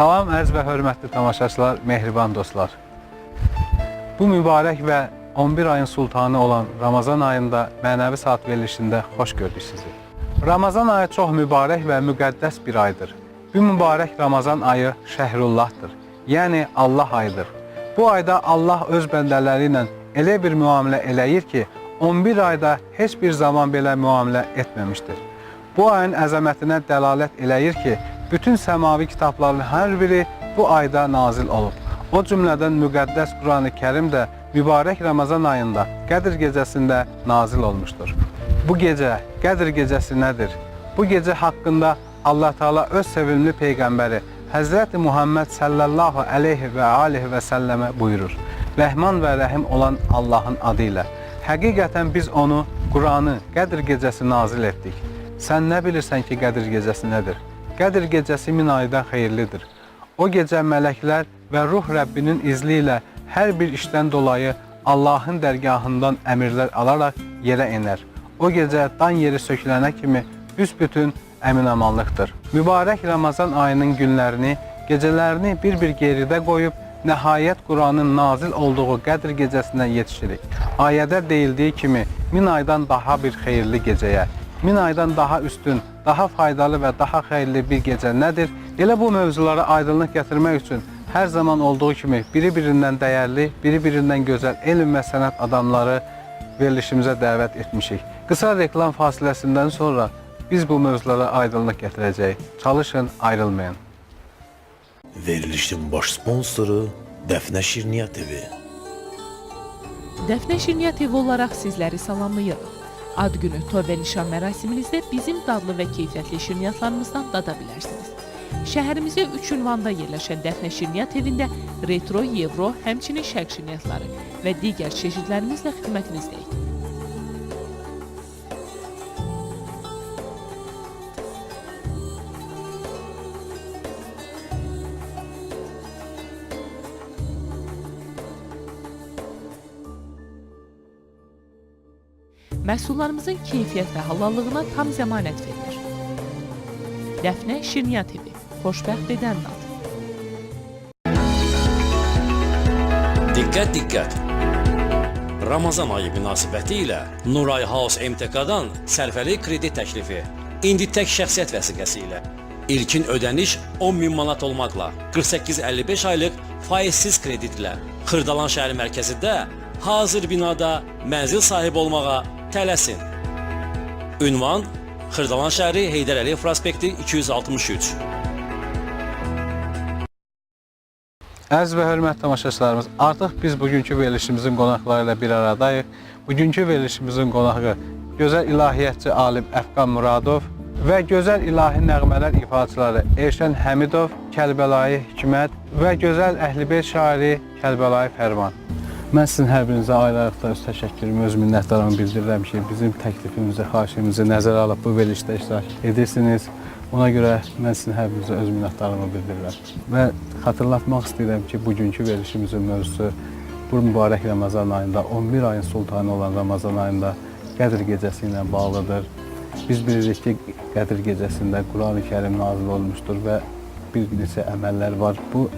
Salam ərz və hörmətli tamaşaçılar, mehriban dostlar. Bu mübarək və 11 ayın sultanı olan Ramazan ayında mənəvi saat verilişində xoş gördük sizi. Ramazan ayı çox mübarək və müqəddəs bir aydır. Bu mübarək Ramazan ayı Şəhrullahdır, yəni Allah ayıdır. Bu ayda Allah öz bəndələri ilə elə bir müamilə eləyir ki, 11 ayda heç bir zaman belə müamilə etməmişdir. Bu ayın əzəmətinə dəlalət eləyir ki, bütün səmavi kitabların hər biri bu ayda nazil olub. O cümlədən müqəddəs Qur'an-ı Kərim də mübarək Ramazan ayında Qədr gecəsində nazil olmuşdur. Bu gecə, Qədr gecəsi nədir? Bu gecə haqqında Allah Teala öz sevimli Peyğəmbəri Həzrəti Muhammed sallallahu aleyhi və aleyhi və səlləmə buyurur. Rəhman və Rəhim olan Allahın adı ilə. Həqiqətən biz onu, Qur'anı Qədr gecəsi nazil etdik. Sən nə bilirsən ki, Qədr gecəsi nədir? Qədr gecəsi 1000 aydan xeyirlidir. O gecə mələklər və ruh Rəbbinin izni ilə hər bir işdən dolayı Allahın dərgahından əmirlər alaraq yerə enər. O gecə dan yeri sökülənə kimi büsbütün əmin-amanlıqdır. Mübarək Ramazan ayının günlərini, gecələrini bir-bir geridə qoyub, nəhayət Qur'anın nazil olduğu Qədr gecəsinə yetişirik. Ayədə deyildiyi kimi 1000 aydan daha bir xeyirli gecəyə, 1000 aydan daha üstün, daha faydalı və daha xeyirli bir gecə nədir? Elə bu mövzulara aydınlıq gətirmək üçün hər zaman olduğu kimi biri-birindən dəyərli, biri-birindən gözəl elm və sənət adamları verilişimizə dəvət etmişik. Qısa reklam fasiləsindən sonra biz bu mövzulara aydınlıq gətirəcəyik. Çalışın, ayrılmayın. Verilişin baş sponsoru Dəfnə Şirniyyat evi. Dəfnə Şirniyyat evi olaraq sizləri salamlayırıq. Ad günü, toy və nişan mərasiminizdə bizim dadlı və keyfiyyətli şirniyyatlarımızdan dada bilərsiniz. Şəhərimizə 3 ünvanda yerləşən Dəfnə Şirniyyat evində retro, Evro, həmçinin şərq şirniyyatları və digər çeşidlərimizlə xidmətinizdəyik. Məhsullarımızın keyfiyyət və halallığına tam zəmanət verilir. Dəfnə Şirniyyat evi, xoşbəxt edən dad. Diqqət, diqqət! Ramazan ayı münasibəti ilə Nuray House MTK-dan sərfəli kredit təklifi. İndi tək şəxsiyyət vəsiqəsi ilə. İlkin ödəniş 10.000 manat olmaqla 48-55 aylıq faizsiz kreditlə Xırdalan şəhəri mərkəzində hazır binada mənzil sahibi olmağa tələsin. Ünvan Xırdalan şəhəri Heydər Əliyev prospekti 263. Əziz və hörmətli tamaşaçılarımız, artıq biz bugünkü verilişimizin qonaqları ilə bir aradayıq. Bugünkü verilişimizin qonağı gözəl ilahiyyatçı alim Əfqan Muradov və gözəl ilahi nəğmələr ifaçıları Erşən Həmidov, Kərbəlayı Hikmət və gözəl Əhlibeyt şairi Kərbəlayı Fərman. Mən sizin hər birinizə ayrı-ayrılıqda öz təşəkkürümü, öz minnətdarlığımı bildirirəm ki, bizim təklifimizi, xahişimizi nəzərə alıb bu verilişdə iştirak edirsiniz. Ona görə mən sizin hər birinizə öz minnətdarlığımı bildirirəm. Və xatırlatmaq istəyirəm ki, bugünkü verilişimizin mövzusu bu mübarək Ramazan ayında, 11 ayın sultanı olan Ramazan ayında Qədr gecəsi ilə bağlıdır. Biz bilirik ki, Qədr gecəsində Qur'an-ı Kərim nazil olmuşdur və bir neçə əməllər var. Bu,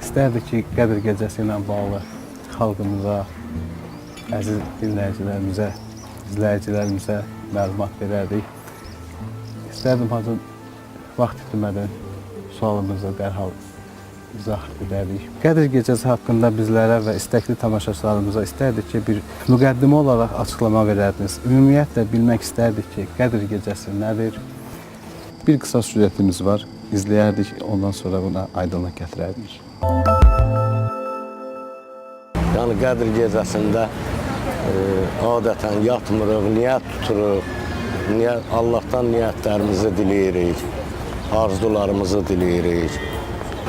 istərdik ki, Qədr gecəsi ilə bağlı xalqımıza, əziz dinləyicilərimizə, izləyicilərimizə məlumat verərdik. İstərdim hazır vaxt itirmədən sualımızı dərhal izah edərdik. Qədr gecəsi haqqında bizlərə və istəkli tamaşaçılarımıza istərdik ki, bir müqəddimə olaraq açıqlama verərdiniz. Ümumiyyətlə bilmək istərdik ki, Qədr gecəsi nədir? Bir qısa süjetimiz var, izləyərdik, ondan sonra buna aydınlıq gətirərdik. Yəni Qədr gecəsində adətən yatmırıq, niyyət tuturuq, Allahdan niyyətlərimizi diləyirik, arzularımızı diləyirik.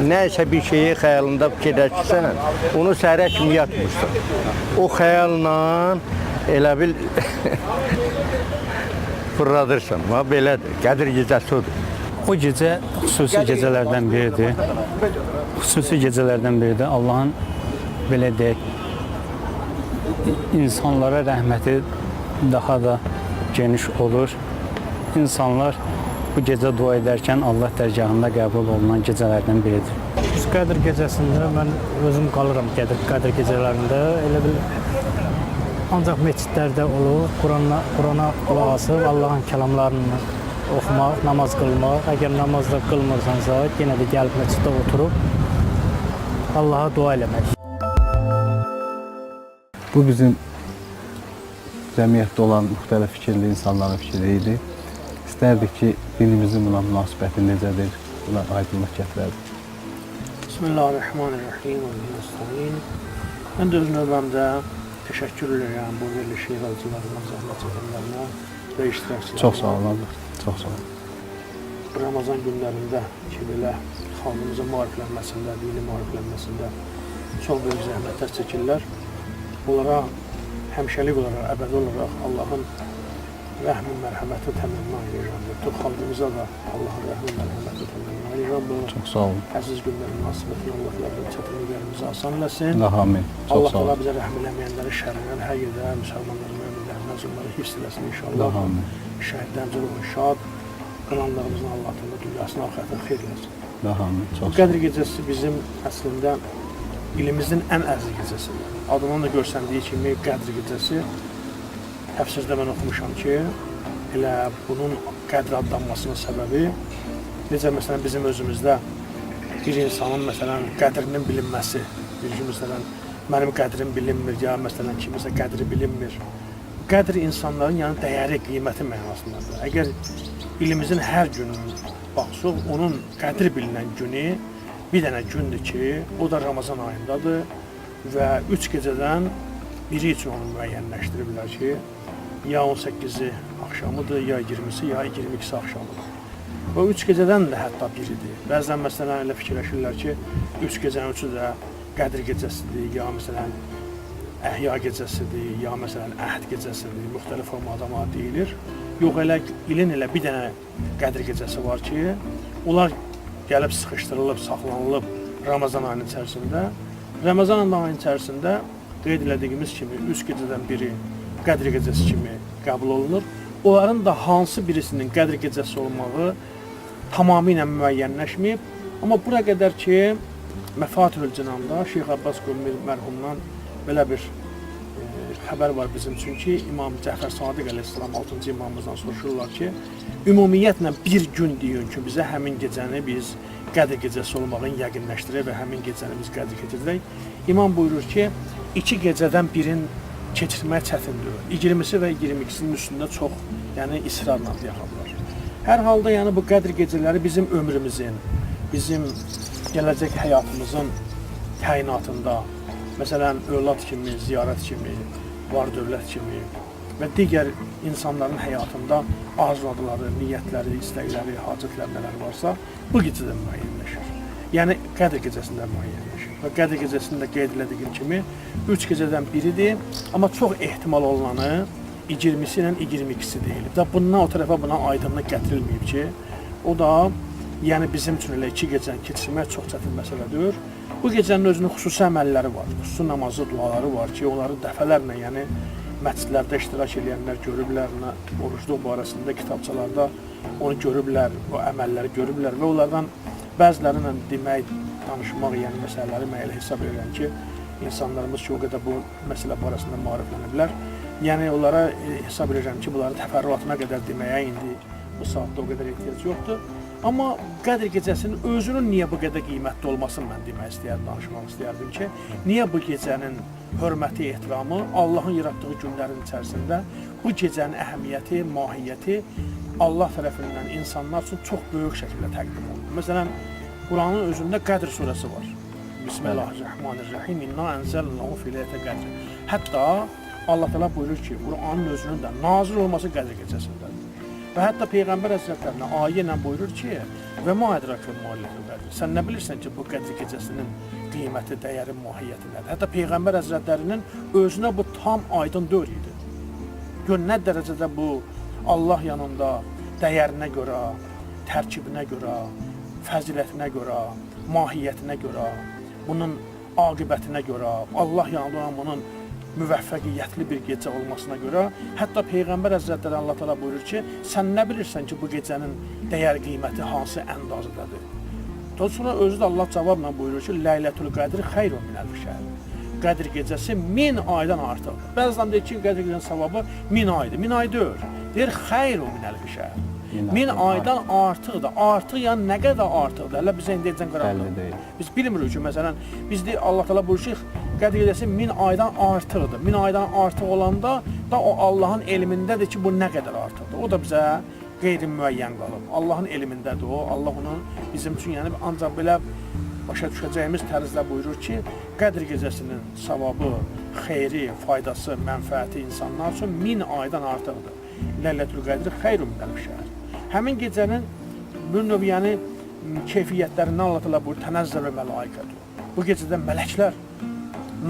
Nəysə bir şeyi xəyalında fikirləşsən, onu səhərə kimi yatmışsan. O xəyalla elə bil fırladırsan, belədir, Qədr gecəsi odur. O gecə xüsusi gecələrdən biridir. Xüsusi gecələrdən biridir. Allahın belə deyək, insanlara rəhməti daha da geniş olur. İnsanlar bu gecə dua edərkən Allah dərgahında qəbul olunan gecələrdən biridir. Qədr gecəsində mən özüm qalıram Qədr gecələrində. Elə bil ancaq məscidlərdə olur, Qurana qulaq asıb Allahın kəlamlarını oxumaq, namaz qılmaq. Əgər namazda qılmırsansa, yenə də gəlib məsciddə oturub Allaha dua eləmək. Bu bizim cəmiyyətdə olan müxtəlif fikirli insanların fikri idi. İstərdik ki, dinimizin buna münasibəti necədir, buna aydınlıq gətirərdik. Bismillahirrahmanirrahim. Mən də öz növbəmdə təşəkkür edirəm bu verilişi yaradıcılarına, zəhmət çəkənlərinə və iştirakçılarına. Çox sağ olun, çox sağ olun. Ramazan günlərində ki, belə xalqımızın maariflənməsində, dini maariflənməsində çox böyük zəhmətlər çəkirlər. Onlara həmişəlik olaraq, əbədi olaraq Allahın rəhmin, mərhəməti təmənna edirəm. Bütün xalqımıza da Allahın rəhmin, mərhəməti təmənna edirəm. Çox sağ olun. Əziz günlərin münasibətini Allah yardım çətinliklərimizi asan eləsin. Amin. Çox Allah sağ Allah olun. bizə rəhm eləməyənləri şərrindən hər yerdə müsəlmanların, möminlərindən onları hifz eləsin inşallah. Amin. Şəhidlərimizin ruhu şad, qınanlarımızın Allah'ın da dünyasını, axirətini xeyr eləsin. Amin. Bu Çox sağ Qədr olun. gecəsi bizim əslində ilimizin ən əziz gecəsidir. Adından da görsəndiyi kimi Qədr gecəsi təfsirdə mən oxumuşam ki, elə bunun qədr adlanmasının səbəbi necə məsələn bizim özümüzdə bir insanın məsələn qədrinin bilinməsi, bir ki məsələn mənim qədrim bilinmir ya məsələn kimisə qədri bilinmir. Qədr insanların yəni dəyəri, qiyməti mənasındadır. Əgər ilimizin hər günü baxsaq, onun qədri bilinən günü bir dənə gündür ki, o da Ramazan ayındadır və 3 gecədən biri üçün onu müəyyənləşdiriblər ki, ya 18-i axşamıdır, ya 20-si, ya 22-si axşamıdır. O 3 gecədən də hətta biridir. Bəzən məsələn elə fikirləşirlər ki, 3 gecənin üçü də Qədr gecəsidir, ya məsələn Əhya gecəsidir, ya məsələn Əhd gecəsidir, müxtəlif formada deyilir. Yox, elə ilin elə bir dənə Qədr gecəsi var ki, onlar gəlib sıxışdırılıb, saxlanılıb Ramazan ayının içərisində. Ramazan ayının içərisində qeyd elədiyimiz kimi 3 gecədən biri Qədr gecəsi kimi qəbul olunur. Onların da hansı birisinin Qədr gecəsi olmağı tamamilə müəyyənləşməyib. Amma bura qədər ki, Məfatihül Cinanda Şeyx Abbas Qummi mərhumdan belə bir xəbər var bizim üçün ki, İmam Cəfər Sadiq əleyhissalam 6-cı imamımızdan soruşurlar ki, ümumiyyətlə bir gün deyin ki, bizə həmin gecəni biz Qədr gecəsi olmağını yəqinləşdirək və həmin gecəni biz Qədr keçirək. İmam buyurur ki, 2 gecədən birin keçirmək çətindir. 20-si və 22-sinin üstündə çox, yəni israrla yaxalar. Hər halda yəni bu Qədr gecələri bizim ömrümüzün, bizim gələcək həyatımızın təyinatında, məsələn, övlad kimi, ziyarət kimi, var dövlət kimi və digər insanların həyatında arzuladıları, niyyətləri, istəkləri, hacətləri nələr varsa, bu gecədə müəyyənləşir. Yəni Qədr gecəsində müəyyənləşir. Və Qədr gecəsində qeyd elədiyim kimi 3 gecədən biridir, amma çox ehtimal olunanı 20-si ilə 22-si deyilib. Da bundan o tərəfə buna aydınlıq gətirilməyib ki, o da yəni bizim üçün elə 2 gecəni keçirmək çox çətin məsələdir. Bu gecənin özünün xüsusi əməlləri var, xüsusi namazı, duaları var ki, onları dəfələrlə, yəni məscidlərdə iştirak edənlər görüblər, orucluq barəsində kitabçalarda onu görüblər, o əməlləri görüblər və onlardan bəzilərlə demək, danışmaq, yəni məsələləri mən elə hesab edirəm ki, insanlarımız ki, o qədər bu məsələ barəsində maarifləniblər. Yəni onlara hesab edirəm ki, bunları təfərrüatına qədər deməyə indi bu saatda o qədər ehtiyac yoxdur. Amma Qədr gecəsinin özünün niyə bu qədər qiymətli olmasını mən demək istəyərdim, danışmaq istəyərdim ki, niyə bu gecənin hörməti, ehtiramı Allahın yaratdığı günlərin içərisində bu gecənin əhəmiyyəti, mahiyyəti Allah tərəfindən insanlar üçün çox böyük şəkildə təqdim olunur. Məsələn, Quranın özündə Qədr surəsi var. Bismillahirrahmanirrahim. İnna ənzəlnahu fi leylətil qədr. Hətta Allah təala buyurur ki, Quranın özünün də nazil olması Qədr gecəsindədir. Və hətta Peyğəmbər Həzrətlərinə ayə ilə buyurur ki, və ma ədrakə ma leylətul qədr. Sən nə bilirsən ki, bu Qədr gecəsinin qiyməti, dəyəri, mahiyyəti nədir? Hətta Peyğəmbər Həzrətlərinin özünə bu tam aydın deyil idi. Gör nə dərəcədə bu Allah yanında dəyərinə görə, tərkibinə görə, fəzilətinə görə, mahiyyətinə görə, bunun aqibətinə görə, Allah yanında bunun müvəffəqiyyətli bir gecə olmasına görə, hətta Peyğəmbər Həzrətləri Allah təala buyurur ki, sən nə bilirsən ki, bu gecənin dəyər qiyməti hansı əndazədadır? Daha sonra özü də Allah cavabla buyurur ki, Leylətul Qədr xeyrun min əlf şəhr. Qədir gecəsi 1000 aydan artıqdır. Bəzən deyir ki, Qədir gecəsinin savabı 1000 aydır. 1000 ay deyir. Deyir xeyrun min əlf şəhr. 1000 aydan artıqdır. Artıq yəni nə qədər artıqdır? Hələ bizə indiyəcən qararlıdır. Biz bilmirik ki, məsələn, biz deyir Allah təala buyurur ki, Qədir gecəsi 1000 aydan artıqdır. 1000 aydan artıq olanda da o Allahın elmindədir ki, bu nə qədər artıqdır. O da bizə qeyri-müəyyən qalıb. Allahın elmindədir o. Allah onu bizim üçün yəni ancaq belə başa düşəcəyimiz tərzdə buyurur ki, Qədr gecəsinin savabı, xeyri, faydası, mənfəəti insanlar üçün 1000 aydan artıqdır. Leylətul Qədr xeyrun min əlf şəhr. Həmin gecənin bir növ yəni keyfiyyətlərindən Allah təala buyurur, tənəzzələ mələikətü. Bu gecədə mələklər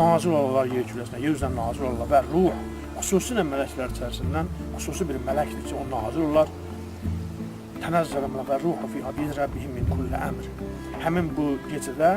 nazil olurlar yer kürəsinə, yer üzərinə nazil olurlar və ruh, xüsusilə mələklər içərisindən xüsusi bir mələkdir ki, o nazil olurlar. Tənəzzələ mələikətü ruhu fiha bi rabbihim min kulli əmr. Həmin bu gecədə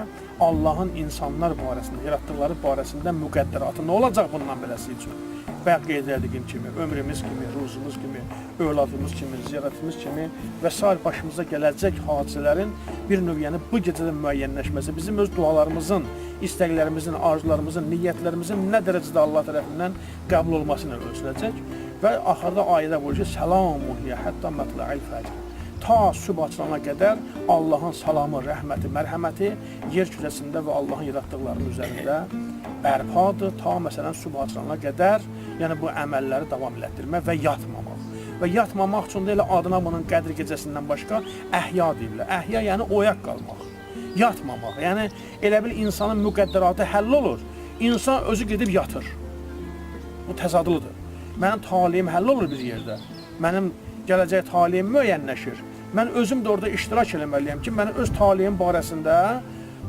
Allahın insanlar barəsində, yaratdıqları barəsində müqəddəratı nə olacaq bundan beləsi üçün? Bayaq qeyd etdiyim kimi, ömrümüz kimi, ruzumuz kimi, övladımız kimi, ziyarətimiz kimi və sair başımıza gələcək hadisələrin bir növ yəni bu gecədə müəyyənləşməsi, bizim öz dualarımızın, istəklərimizin, arzularımızın, niyyətlərimizin nə dərəcədə Allah tərəfindən qəbul olması ilə ölçüləcək və axırda ayədə buyurur ki, Səlamun hiyə hətta mətla'il fəcr. Ta sübh açılana qədər Allahın salamı, rəhməti, mərhəməti yer kürəsində və Allahın yaratdıqlarının üzərində bərpadır. Ta məsələn sübh açılana qədər, yəni bu əməlləri davam elətdirmək və yatmamaq. Və yatmamaq üçün də elə adına bunun Qədr gecəsindən başqa əhya deyirlər. Əhya yəni oyaq qalmaq, yatmamaq. Yəni elə bil insanın müqəddəratı həll olur, insan özü gedib yatır. Bu təzadlıdır. Mənim taleyim həll olur bir yerdə, mənim gələcək taleyim müəyyənləşir. Mən özüm də orada iştirak eləməliyəm ki, mənim öz taleyim barəsində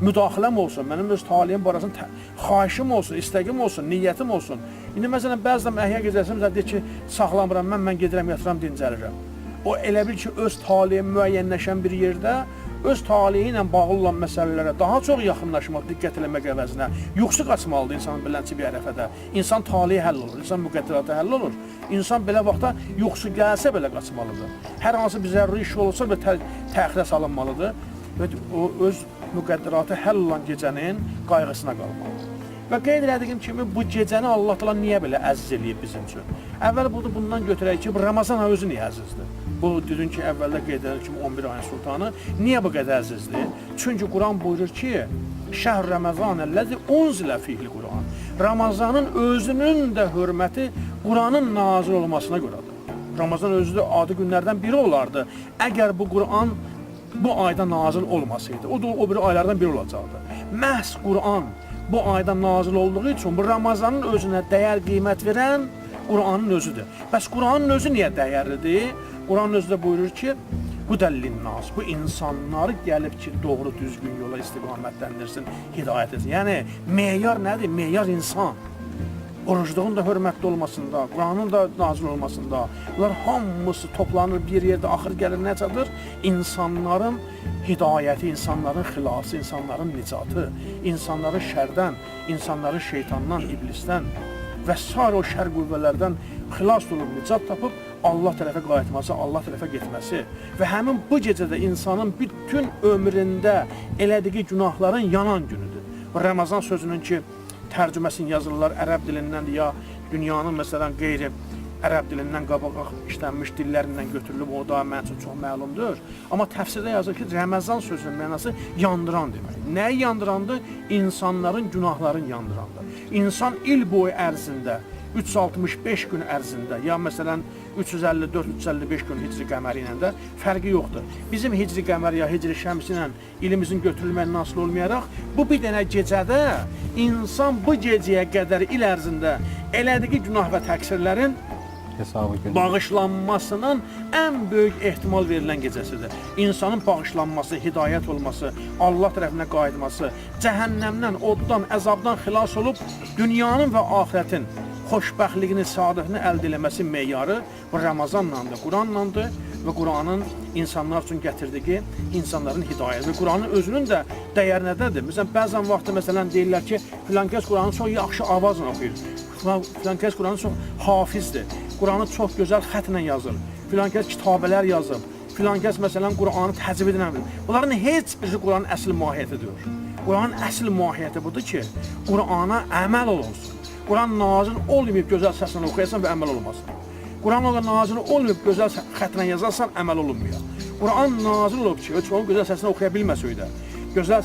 müdaxiləm olsun, mənim öz taleyim barəsində xahişim olsun, istəgim olsun, niyyətim olsun. İndi məsələn, bəzən əhya gecəsində deyir ki, saxlamıram, mən gedirəm, yatıram, dincəlirəm. O elə bil ki, öz taleyim müəyyənləşən bir yerdə öz taleyi ilə bağlı olan məsələlərə daha çox yaxınlaşmaq, diqqət eləmək əvəzinə yuxusu qaçmalıdır insanın bilənçi bir ərəfədə. İnsan taleyi həll olur, insan müqəddəratı həll olur. İnsan belə vaxtda yuxusu gəlsə belə qaçmalıdır. Hər hansı bir zəruri iş olursa belə təxirə salınmalıdır və o öz müqəddəratı həll olan gecənin qayğısına qalmalıdır. Və qeyd etdiyim kimi bu gecəni Allah təala niyə belə əziz eləyib bizim üçün? Əvvəl bundan götürək ki, bu Ramazan ayı özü niyə əzizdir? Bu dedin ki, əvvəldə qeyd edildiyi kimi 11 ayın sultanı niyə bu qədər əzizdir? Çünki Quran buyurur ki, Şəhr Ramazanəl-ləzi unzilə fihil Quran. Ramazanın özünün də hörməti Quranın nazil olmasına görədir. Ramazan özü də adi günlərdən biri olardı. Əgər bu Quran bu ayda nazil olmasaydı, o da o biri aylardan biri olacaqdı. Məhz Quran bu ayda nazil olduğu üçün bu Ramazanın özünə dəyər qiymət verən Quranın özüdür. Bəs Quranın özü niyə dəyərlidir? Quranın özü də buyurur ki, Hudəllinnas, bu insanları gəlib ki, doğru düzgün yola istiqamətləndirsin, hidayət etsin. Yəni, meyar nədir? Meyar insan. Orucluğun da hörmətli olmasında, Quranın da nazil olmasında, bunlar hamısı toplanır bir yerdə, axır gəlir nə çadır? İnsanların hidayəti, insanların xilası, insanların nicatı, insanları şərdən, insanları şeytandan, iblisdən və s. o şər qüvvələrdən xilas olub, nicat tapıb, Allah tərəfə qayıtması, Allah tərəfə getməsi və həmin bu gecədə insanın bütün ömründə elədiyi günahların yanan günüdür. Ramazan sözünün ki, tərcüməsini yazırlar ərəb dilindən ya dünyanın məsələn qeyri ərəb dilindən qabağa işlənmiş dillərindən götürülüb, o da mənim üçün çox məlumdur. Amma təfsirdə yazır ki, Ramazan sözünün mənası yandıran demək. Nəyi yandırandır? İnsanların günahlarını yandırandır. İnsan il boyu ərzində 365 gün ərzində, ya məsələn 354-355 gün hicri qəməri ilə də fərqi yoxdur. Bizim hicri qəmər ya hicri şəmsi ilə ilimizin götürülməyindən asılı olmayaraq, bu bir dənə gecədə insan bu gecəyə qədər il ərzində elədiyi günah və təqsirlərin bağışlanmasının ən böyük ehtimal verilən gecəsidir. İnsanın bağışlanması, hidayət olması, Allah tərəfinə qayıtması, cəhənnəmdən, oddan, əzabdan xilas olub dünyanın və axirətin xoşbəxtliyini, saadətini əldə eləməsi meyarı bu Ramazanlandır, Quranlandır və Quranın insanlar üçün gətirdiyi insanların hidayəti və Quranın özünün də dəyəri nədədir? Məsələn, bəzən vaxtda məsələn deyirlər ki, filan kəs Quranı çox yaxşı avazla oxuyur. Filan kəs Quranı çox hafizdir. Quranı çox gözəl xətlə yazır. Filan kəs kitabələr yazıb. Filan kəs məsələn Quranı təcvid edən bilir. Bunların heç biri Quranın əsl mahiyyətidir. Quranın əsl mahiyyəti budur ki, Qurana əməl olunsun. Quran nazil olmayıb gözəl səslə oxuyasan və əməl olmasın. Quran nazil olmayıb gözəl xətlə yazarsan, əməl olunmuyor. Quran nazil olub ki, heç onu gözəl səslə oxuya bilməsək də, gözəl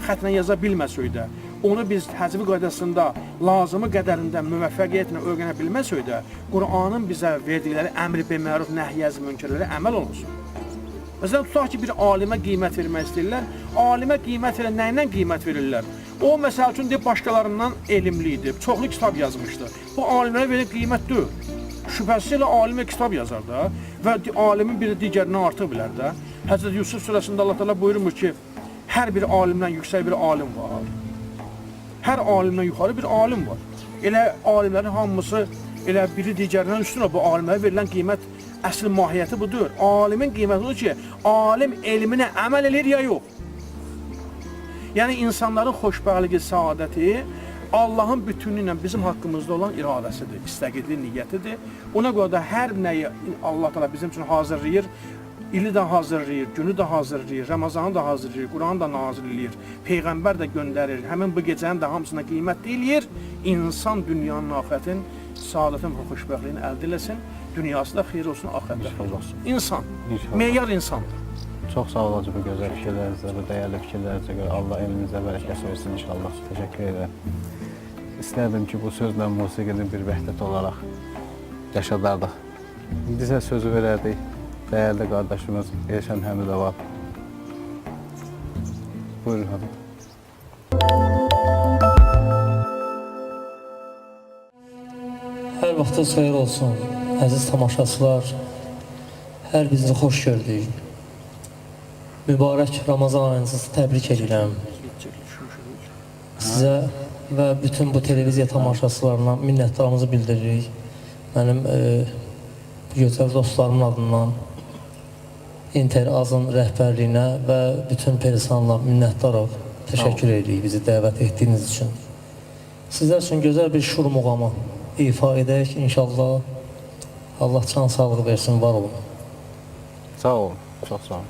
xətlə yaza bilməsək də, onu biz təcvid qaydasında lazımı qədərində müvəffəqiyyətlə öyrənə bilməsək də, Quranın bizə verdikləri əmr bi məruf, nəhy əz münkərlərə əməl olunsun. Məsələn, tutaq ki, bir alimə qiymət vermək istəyirlər. Alimə qiymət verən, nə ilə qiymət verirlər? O, məsəl üçün, başqalarından elmli idi, çoxlu kitab yazmışdı. Bu, alimlərə verən qiymət deyil. Şübhəsiz ilə alimə kitab yazar da və alimin biri digərindən artıq bilər də. Həzrət Yusuf surəsində Allah Teala buyurmur ki, hər bir alimdən yüksək bir alim var. Hər alimdən yuxarı bir alim var. Elə alimlərin hamısı, elə biri digərindən üstün o, bu alimlərə verilən qiymət əsl mahiyyəti budur. Alimin qiyməti odur ki, alim elminə əməl edir ya yox. Yəni, insanların xoşbəxtliyi, səadəti Allahın bütünlüyü ilə bizim haqqımızda olan iradəsidir, istəqidli niyyətidir. Ona görə də hər nəyi Allah Teala bizim üçün hazırlayır, ili də hazırlayır, günü də hazırlayır, Ramazanı da hazırlayır, Quranı da nazil eləyir, Peyğəmbər də göndərir, həmin bu gecənin də hamısına qiymət eləyir. İnsan dünyanın, axirətin, saadətin və xoşbəxtliyini əldə eləsin, dünyası da xeyir olsun, axirətdə xeyir olsun. İnsan, meyar insandır. Çox sağ olacaq bu gözəl fikirlərinizə, bu dəyərli fikirlərinizə görə Allah elinizə bərəkət versin inşallah. Təşəkkür edirəm. İstərdim ki, bu sözlə musiqinin bir vəhdət olaraq yaşadardıq. Bizə sözü verərdik dəyərli qardaşımız Elşən Həmidova. Buyurun hadi. Hər vaxtınız xeyir olsun, əziz tamaşaçılar. Hər birinizi xoş gördük. Mübarək Ramazan ayınızı təbrik edirəm. Sizə və bütün bu televiziya tamaşaçılarına minnətdarlığımızı bildiririk. Mənim gözəl dostlarımın adından İnterazın rəhbərliyinə və bütün personala minnətdarıq. Təşəkkür edirik bizi dəvət etdiyiniz üçün. Sizlər üçün gözəl bir şur muğamı ifa edək inşallah. Allah can sağlığı versin, var olun. Sağ olun, çox sağ olun.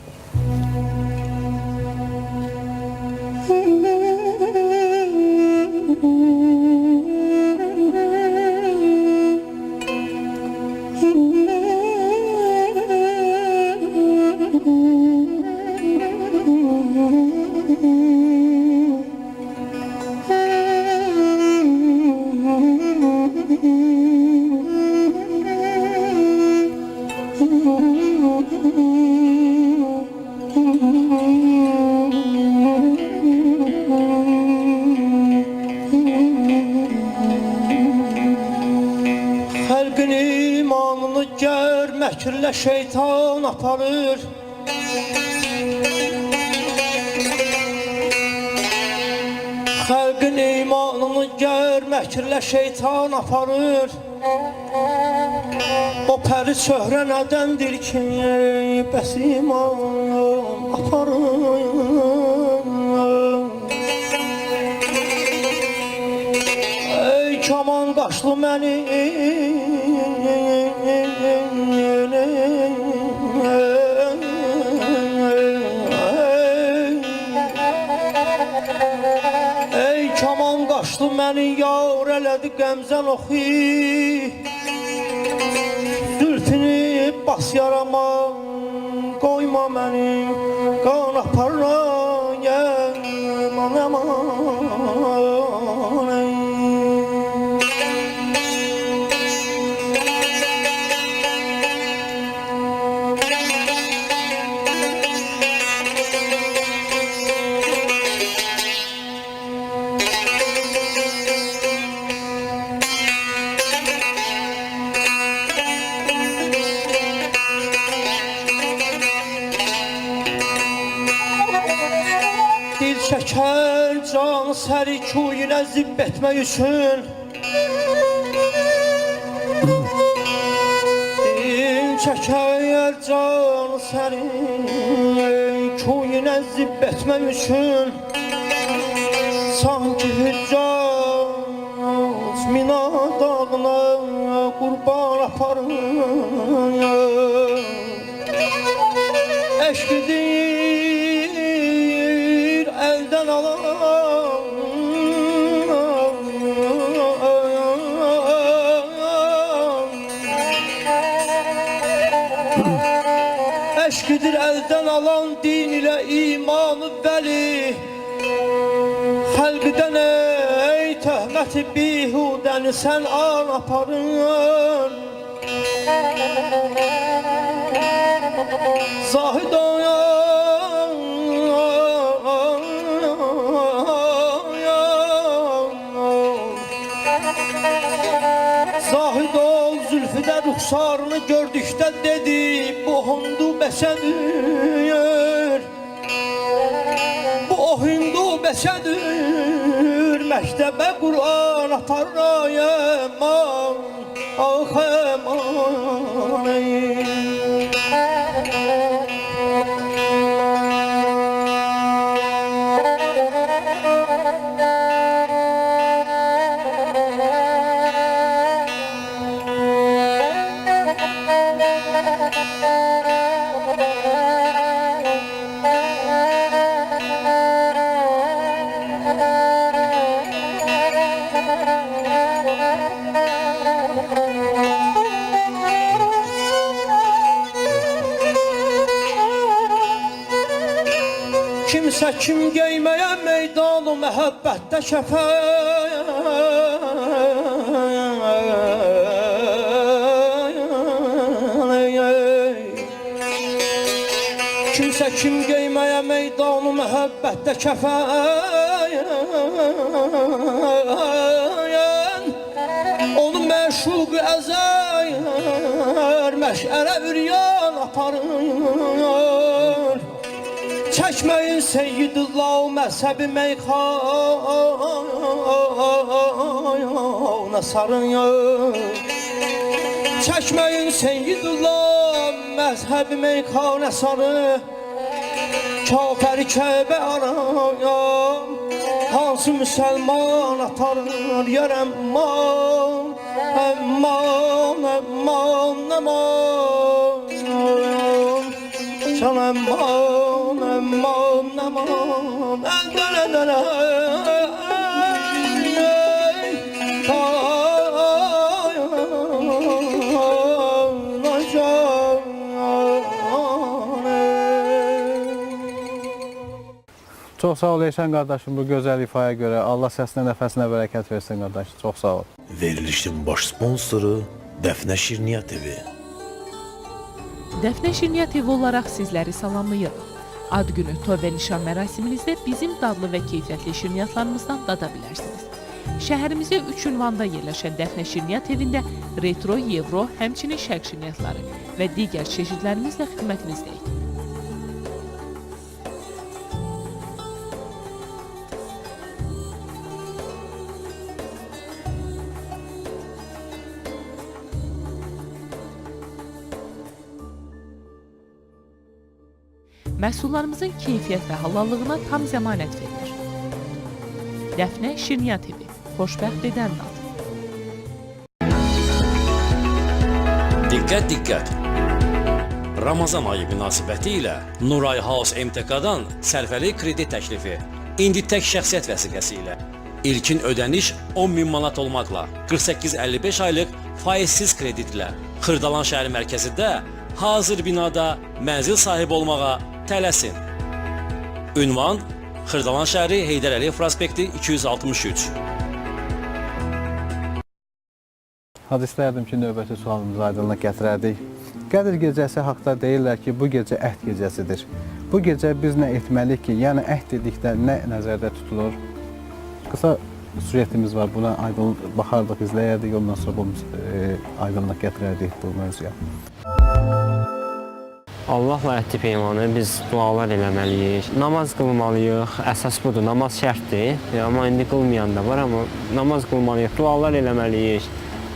Xalqın imanını görməklə şeytan aparır. Xalqın imanını görməklə şeytan aparır. O pəri çöhrə nədəndir ki, bəs iman aparır. Ey kaman qaşlı məni, ey kaman qaşlı məni yar elədi qəmzən oxu. Zülfünü bas yarama, qoyma məni qan aparaya, aman aman ey. Dil çəkər canı səri kuyuna zibb etmək üçün. Dil çəkər Düşürlər canı sənin Köyünə zibb etmək üçün Sanki hüccaz Mina dağına qurban aparır Eşqidir əldən alan Eşqidir əldən alan din ilə imanı vəli Xəlqdən ey töhməti bihudəni sən an aparır Zahid Zahid ol zülfüdə ruxsarını gördükdə dedi Bu hindu bəşədir Bu hindu bəşədir Məktəbə Qur'an aparır Eman Ah eman Kimsə kim geyməyə meydanı məhəbbətdə Kimsə kim geyməyə meydanı məhəbbətdə kəfən Onu məşuq əzər məşərə üryan aparır Çəkməyin Seyyidullah məzhəbi meyxana sarın Çəkməyin Seyyidullah məzhəbi meyxana sarı Kafəri Kəbə arayan Hansı müsəlman atarır yer əmman Əmman, əmman, əmman Can əmman, əmman, əmman Əndən, əndən, Çox sağ ol Eyşən qardaşım bu gözəl ifaya görə. Allah səsinə, nəfəsinə bərəkət versin qardaşım. Çox sağ ol. Verilişin baş sponsoru Dəfnə Şirniyyat evi. Dəfnə Şirniyyat evi olaraq sizləri salamlayırıq. Ad günü, toy və nişan mərasiminizdə bizim dadlı və keyfiyyətli şirniyyatlarımızdan dada bilərsiniz. Şəhərimizdə 3 ünvanda yerləşən Dəfnə Şirniyyat evində retro, evro, həmçinin şərq şirniyyatları və digər çeşidlərimizlə xidmətinizdəyik. Məhsullarımızın keyfiyyət və halallığına tam zəmanət verilir. Dəfnə Şirniyyat evi, xoşbəxt edən dad. Diqqət, diqqət! Ramazan ayı münasibəti ilə Nuray House MTK-dan sərfəli kredit təklifi, İnditək şəxsiyyət vəsiqəsi ilə ilkin ödəniş 10.000 manat olmaqla 48-55 aylıq faizsiz kreditlə Xırdalan şəhəri mərkəzində hazır binada mənzil sahibi olmağa tələsin. Ünvan Xırdalan şəhəri Heydər Əliyev prospekti 263. Hadi istərdim ki, növbəti sualımızı aydınlıq gətirərdik. Qədir gecəsi haqda deyirlər ki, bu gecə əhd gecəsidir. Bu gecə biz nə etməliyik ki, yəni əhd dedikdə nə nəzərdə tutulur? Qısa süjetimiz var, buna aydın baxardıq, izləyərdik, ondan sonra bu aydınlıq gətirərdik bu mövzuya. Allahla əhd peymanı biz dualar eləməliyik, namaz qılmalıyıq, əsas budur, namaz şərtdir, amma indi qılmayan da var, amma namaz qılmalıyıq, dualar eləməliyik,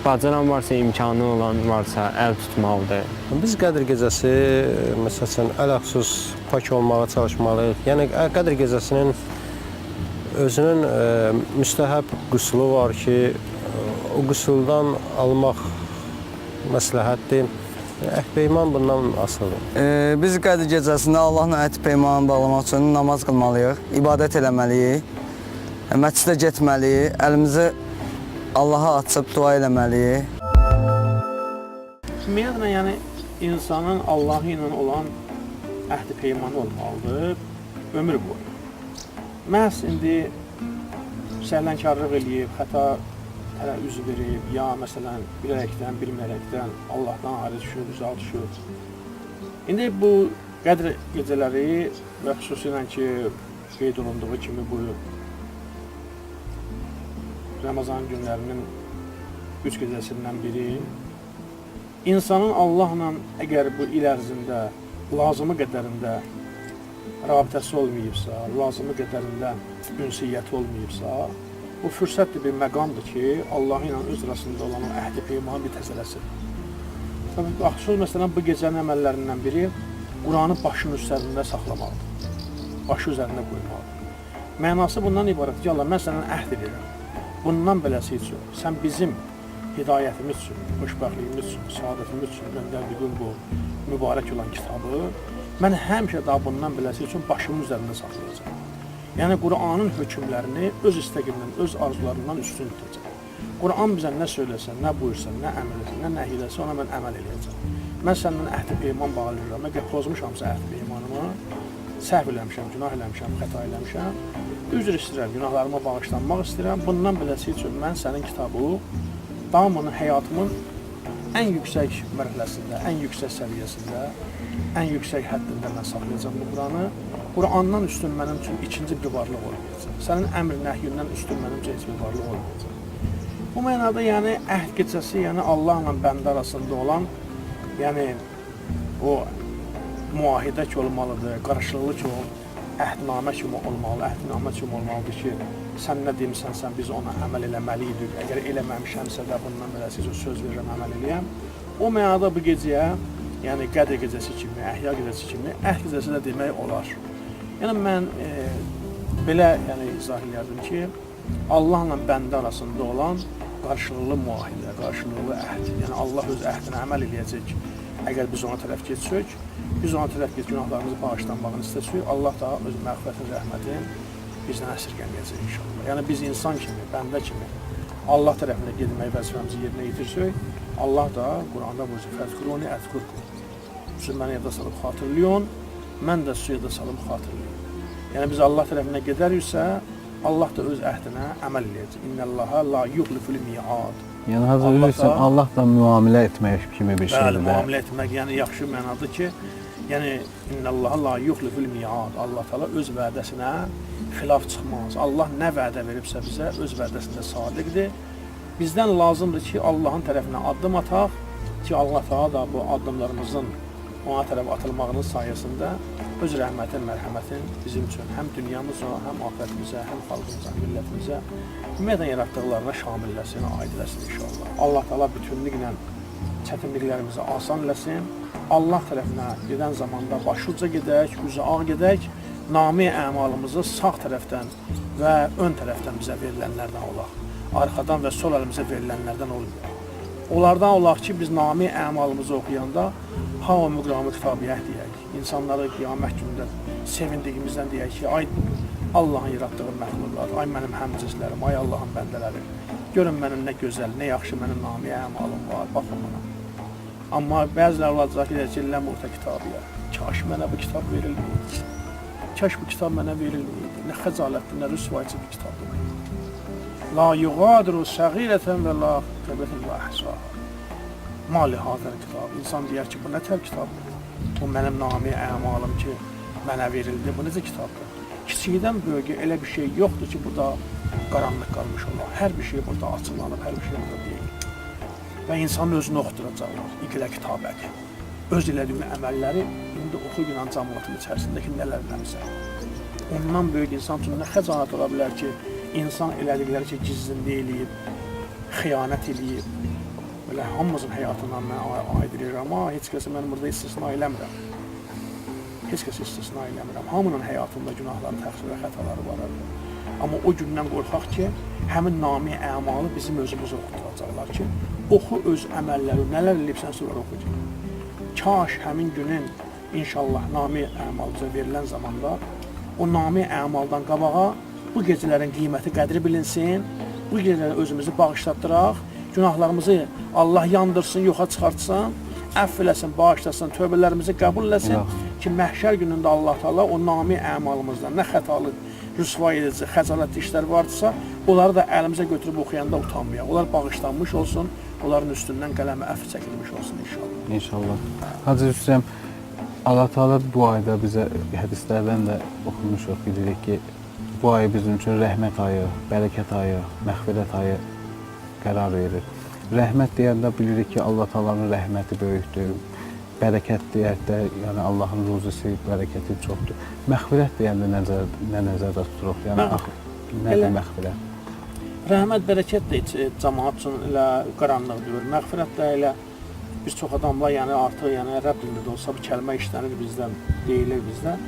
bacaran varsa, imkanı olan varsa əl tutmalıdır. Biz Qədir gecəsi məsələn ələxüsus pak olmağa çalışmalıyıq. Yəni Qədir gecəsinin özünün müstəhəb qüsulu var ki, o qüsuldan almaq məsləhətdir. Əhd-peyman bundan asılıdır. Biz Qədir gecəsində Allahla əhd peymanı bağlamaq üçün namaz qılmalıyıq, ibadət eləməliyik, məscidə getməliyik, əlimizi Allaha açıb dua eləməliyik. Ümumiyyətlə, yəni insanın Allah ilə olan əhd peymanı olmalıdır ömür boyu. Məhz indi səhlənkarlıq eləyib, xəta üzü verib, ya məsələn bilərəkdən, bilmərəkdən Allahdan ayrı düşür, uzaq düşür. İndi bu Qədr gecələri və xüsusilə ki, qeyd olunduğu kimi bu Ramazan günlərinin 3 gecəsindən biri insanın Allahla əgər bu il ərzində lazımı qədərində rabitəsi olmayıbsa, lazımı qədərində ünsiyyəti olmayıbsa, bu fürsətli bir məqamdır ki, Allah ilə öz arasında olan o əhd-i peymanı bir təzələsin. Xüsusən məsələn, bu gecənin əməllərindən biri Quranı başının üzərində saxlamalıdır, başı üzərində qoymalıdır. Mənası bundan ibarət ki, Allah, mən səndən əhd edirəm. Bundan beləsi üçün, sən bizim hidayətimiz üçün, xoşbəxtliyimiz üçün, saadətimiz üçün göndərdiyin bu mübarək olan kitabı mən həmişə daha bundan beləsi üçün başımın üzərində saxlayacağam. Yəni, Quranın hökmlərini öz istəqindən, öz arzularından üstün tutacaq. Quran bizə nə söyləsə, nə buyursa, nə əməl etsə, nə nəhy eləsə, ona mən əməl eləyəcəm. Mən səndən əhd-i peyman bağlayıram, əgər pozmuşamsa əhd-i peymanımı, səhv eləmişəm, günah eləmişəm, xəta eləmişəm, üzr istəyirəm, günahlarıma bağışlanmaq istəyirəm. Bundan beləsi üçün mən sənin kitabı davamını həyatımın ən yüksək mərhələsində, ən yüksək səviyyəsində, ən yüksək həddində mən saxlayacağım bu Quranı. Qurandan üstün mənim üçün ikinci bir varlıq olmayacaq. Sənin əmr nəhyindən üstün mənim üçün heç bir varlıq olmayacaq. Bu mənada yəni əhd gecəsi, yəni Allahla bəndə arasında olan, yəni o müahidə ki olmalıdır, qarşılıqlı ki əhdnamə kimi olmalı, əhdnamə kimi olmalıdır ki, sən nə demisən, biz ona əməl eləməliydik. Əgər eləməmişəmsə də bundan beləsi söz verirəm, əməl eləyəm. O mənada bu gecəyə, yəni Qədr gecəsi kimi, Əhya gecəsi kimi, əhd gecəsi də demək olar. Yəni mən belə izah edirdim ki, Allahla bəndə arasında olan qarşılıqlı müahidə, qarşılıqlı əhd. Yəni Allah öz əhdinə əməl eləyəcək. Əgər biz ona tərəf getsək, biz ona tərəf günahlarımızı bağışlanmağını istəsək, Allah da öz məğfirətin, rəhmətin bizdən əsirgəməyəcək inşallah. Yəni biz insan kimi, bəndə kimi Allah tərəfinə gedmək vəzifəmizi yerinə yetirsək, Allah da Quranda buyurur, fəzkuruni əzkurkum. Siz məni yada salıb xatırlayın, mən də sizi yada salıb xatırlayın. Yəni biz Allah tərəfinə gedəriksə, Allah da öz əhdinə əməl eləyəcək. İnnəllaha la yuxliful mi'ad. Yəni hazır bilirsən, Allah da müamilə etmək kimi bir şeydir. Bəli, müamilə etmək, yəni yaxşı mənadır ki, yəni İnnəllaha la yuxliful mi'ad. Allah Teala öz vədəsinə xilaf çıxmaz. Allah nə vədə veribsə bizə öz vədəsində sadiqdir. Bizdən lazımdır ki, Allahın tərəfinə addım ataq ki, Allah Teala da bu addımlarımızın ona tərəf atılmağının sayəsində öz rəhmətin, mərhəmətin bizim üçün həm dünyamıza, həm afətimizə, həm xalqımıza, millətimizə ümumiyyətlə yaratdıqlarına şamilləsin, aid eləsin inşallah. Allah Teala bütünlüklə çətinliklərimizi asan eləsin. Allah tərəfinə gedən zamanda başuca gedək, üzü ağ gedək, nami əmalımızı sağ tərəfdən və ön tərəfdən bizə verilənlərdən olaq. Arxadan və sol əlimizə verilənlərdən olmuyor. Onlardan olaq ki, biz nami əmalımızı oxuyanda ha-o müqramı kitabiyyət deyək. İnsanları qiyamət günündə sevindiyimizdən deyək ki, ay Allahın yaratdığı məxluqlar, ay mənim həmcizlərim, ay Allahın bəndələri. Görün mənim nə gözəl, nə yaxşı mənim nami əmalım var, baxın buna. Amma bəziləri olacaq ki, ləmutə kitabiyyə. Kaş mənə bu kitab verilməydi. Kaş bu kitab mənə verilməydi. Nə xəcalətli, nə rüsvayçı bir kitabdır. La yuğadiru səğirətən və la qəbətən və əhsahə. Mali hazır kitab. İnsan deyər ki, bu nə tər kitabdır? Bu mənim nami əmalım ki, mənə verildi. Bu necə kitabdır? Kiçikdən böyüyə elə bir şey yoxdur ki, burada qaranlıq qalmış olar. Hər bir şey burada açılanıb, hər bir şey burada deyil. Və insanın özünü oxuduracaqlar. İqlə kitabədir. Öz elədiyi əməlləri indi oxuyulan cəmiyyətin içərisindəki nələr eləmişsə. Ondan böyük insan üçün nə xəcalət ola bilər ki, insan elədikləri ki, gizlində eləyib, xiyanət eləyib, elə hamımızın həyatından mən aid edirəm, amma heç kəsi mən burada istisna eləmirəm. Heç kəsi istisna eləmirəm. Hamının həyatında günahları, təqsir və xətaları var. Amma o gündən qorxaq ki, həmin nami əmalı bizim özümüzə oxutacaqlar ki, oxu öz əməlləri, nələr eləyibsən sonra oxu ki. Kaş həmin günün inşallah nami əmal bizə verilən zamanda o nami əmaldan qabağa bu gecələrin qiyməti, qədri bilinsin, bu gecələrə özümüzü bağışlatdıraq, günahlarımızı Allah yandırsın, yoxa çıxartsın, əff eləsin, bağışlasın, tövbələrimizi qəbul eləsin ki, məhşər günündə Allah Teala o nami əmalımızdan nə xətalı, rüsvay edici, xəcalətli işlər vardısa, onları da əlimizə götürüb oxuyanda utanmayaq. Onlar bağışlanmış olsun, onların üstündən qələmə əff çəkilmiş olsun inşallah. İnşallah. Hacı Hüseyin, Allah Teala bu ayda bizə hədislərdən də oxumuşuq, bilirik ki, bu ay bizim üçün rəhmət ayı, bərəkət ayı, məğfirət ayı qərar verir. Rəhmət deyəndə bilirik ki, Allah Teala'nın rəhməti böyükdür. Bərəkət deyəndə, yəni Allahın ruzusu, bərəkəti çoxdur. Məğfirət deyəndə nə nəzərdə tuturuq? Yəni nədir məğfirət? Rəhmət, bərəkət də cəmaət üçün elə qaranlıq deyir. Məğfirət də elə bir çox adamlar, yəni artıq yəni ərəb dilində də olsa bu kəlmə işlənir bizdən, deyilir bizdən.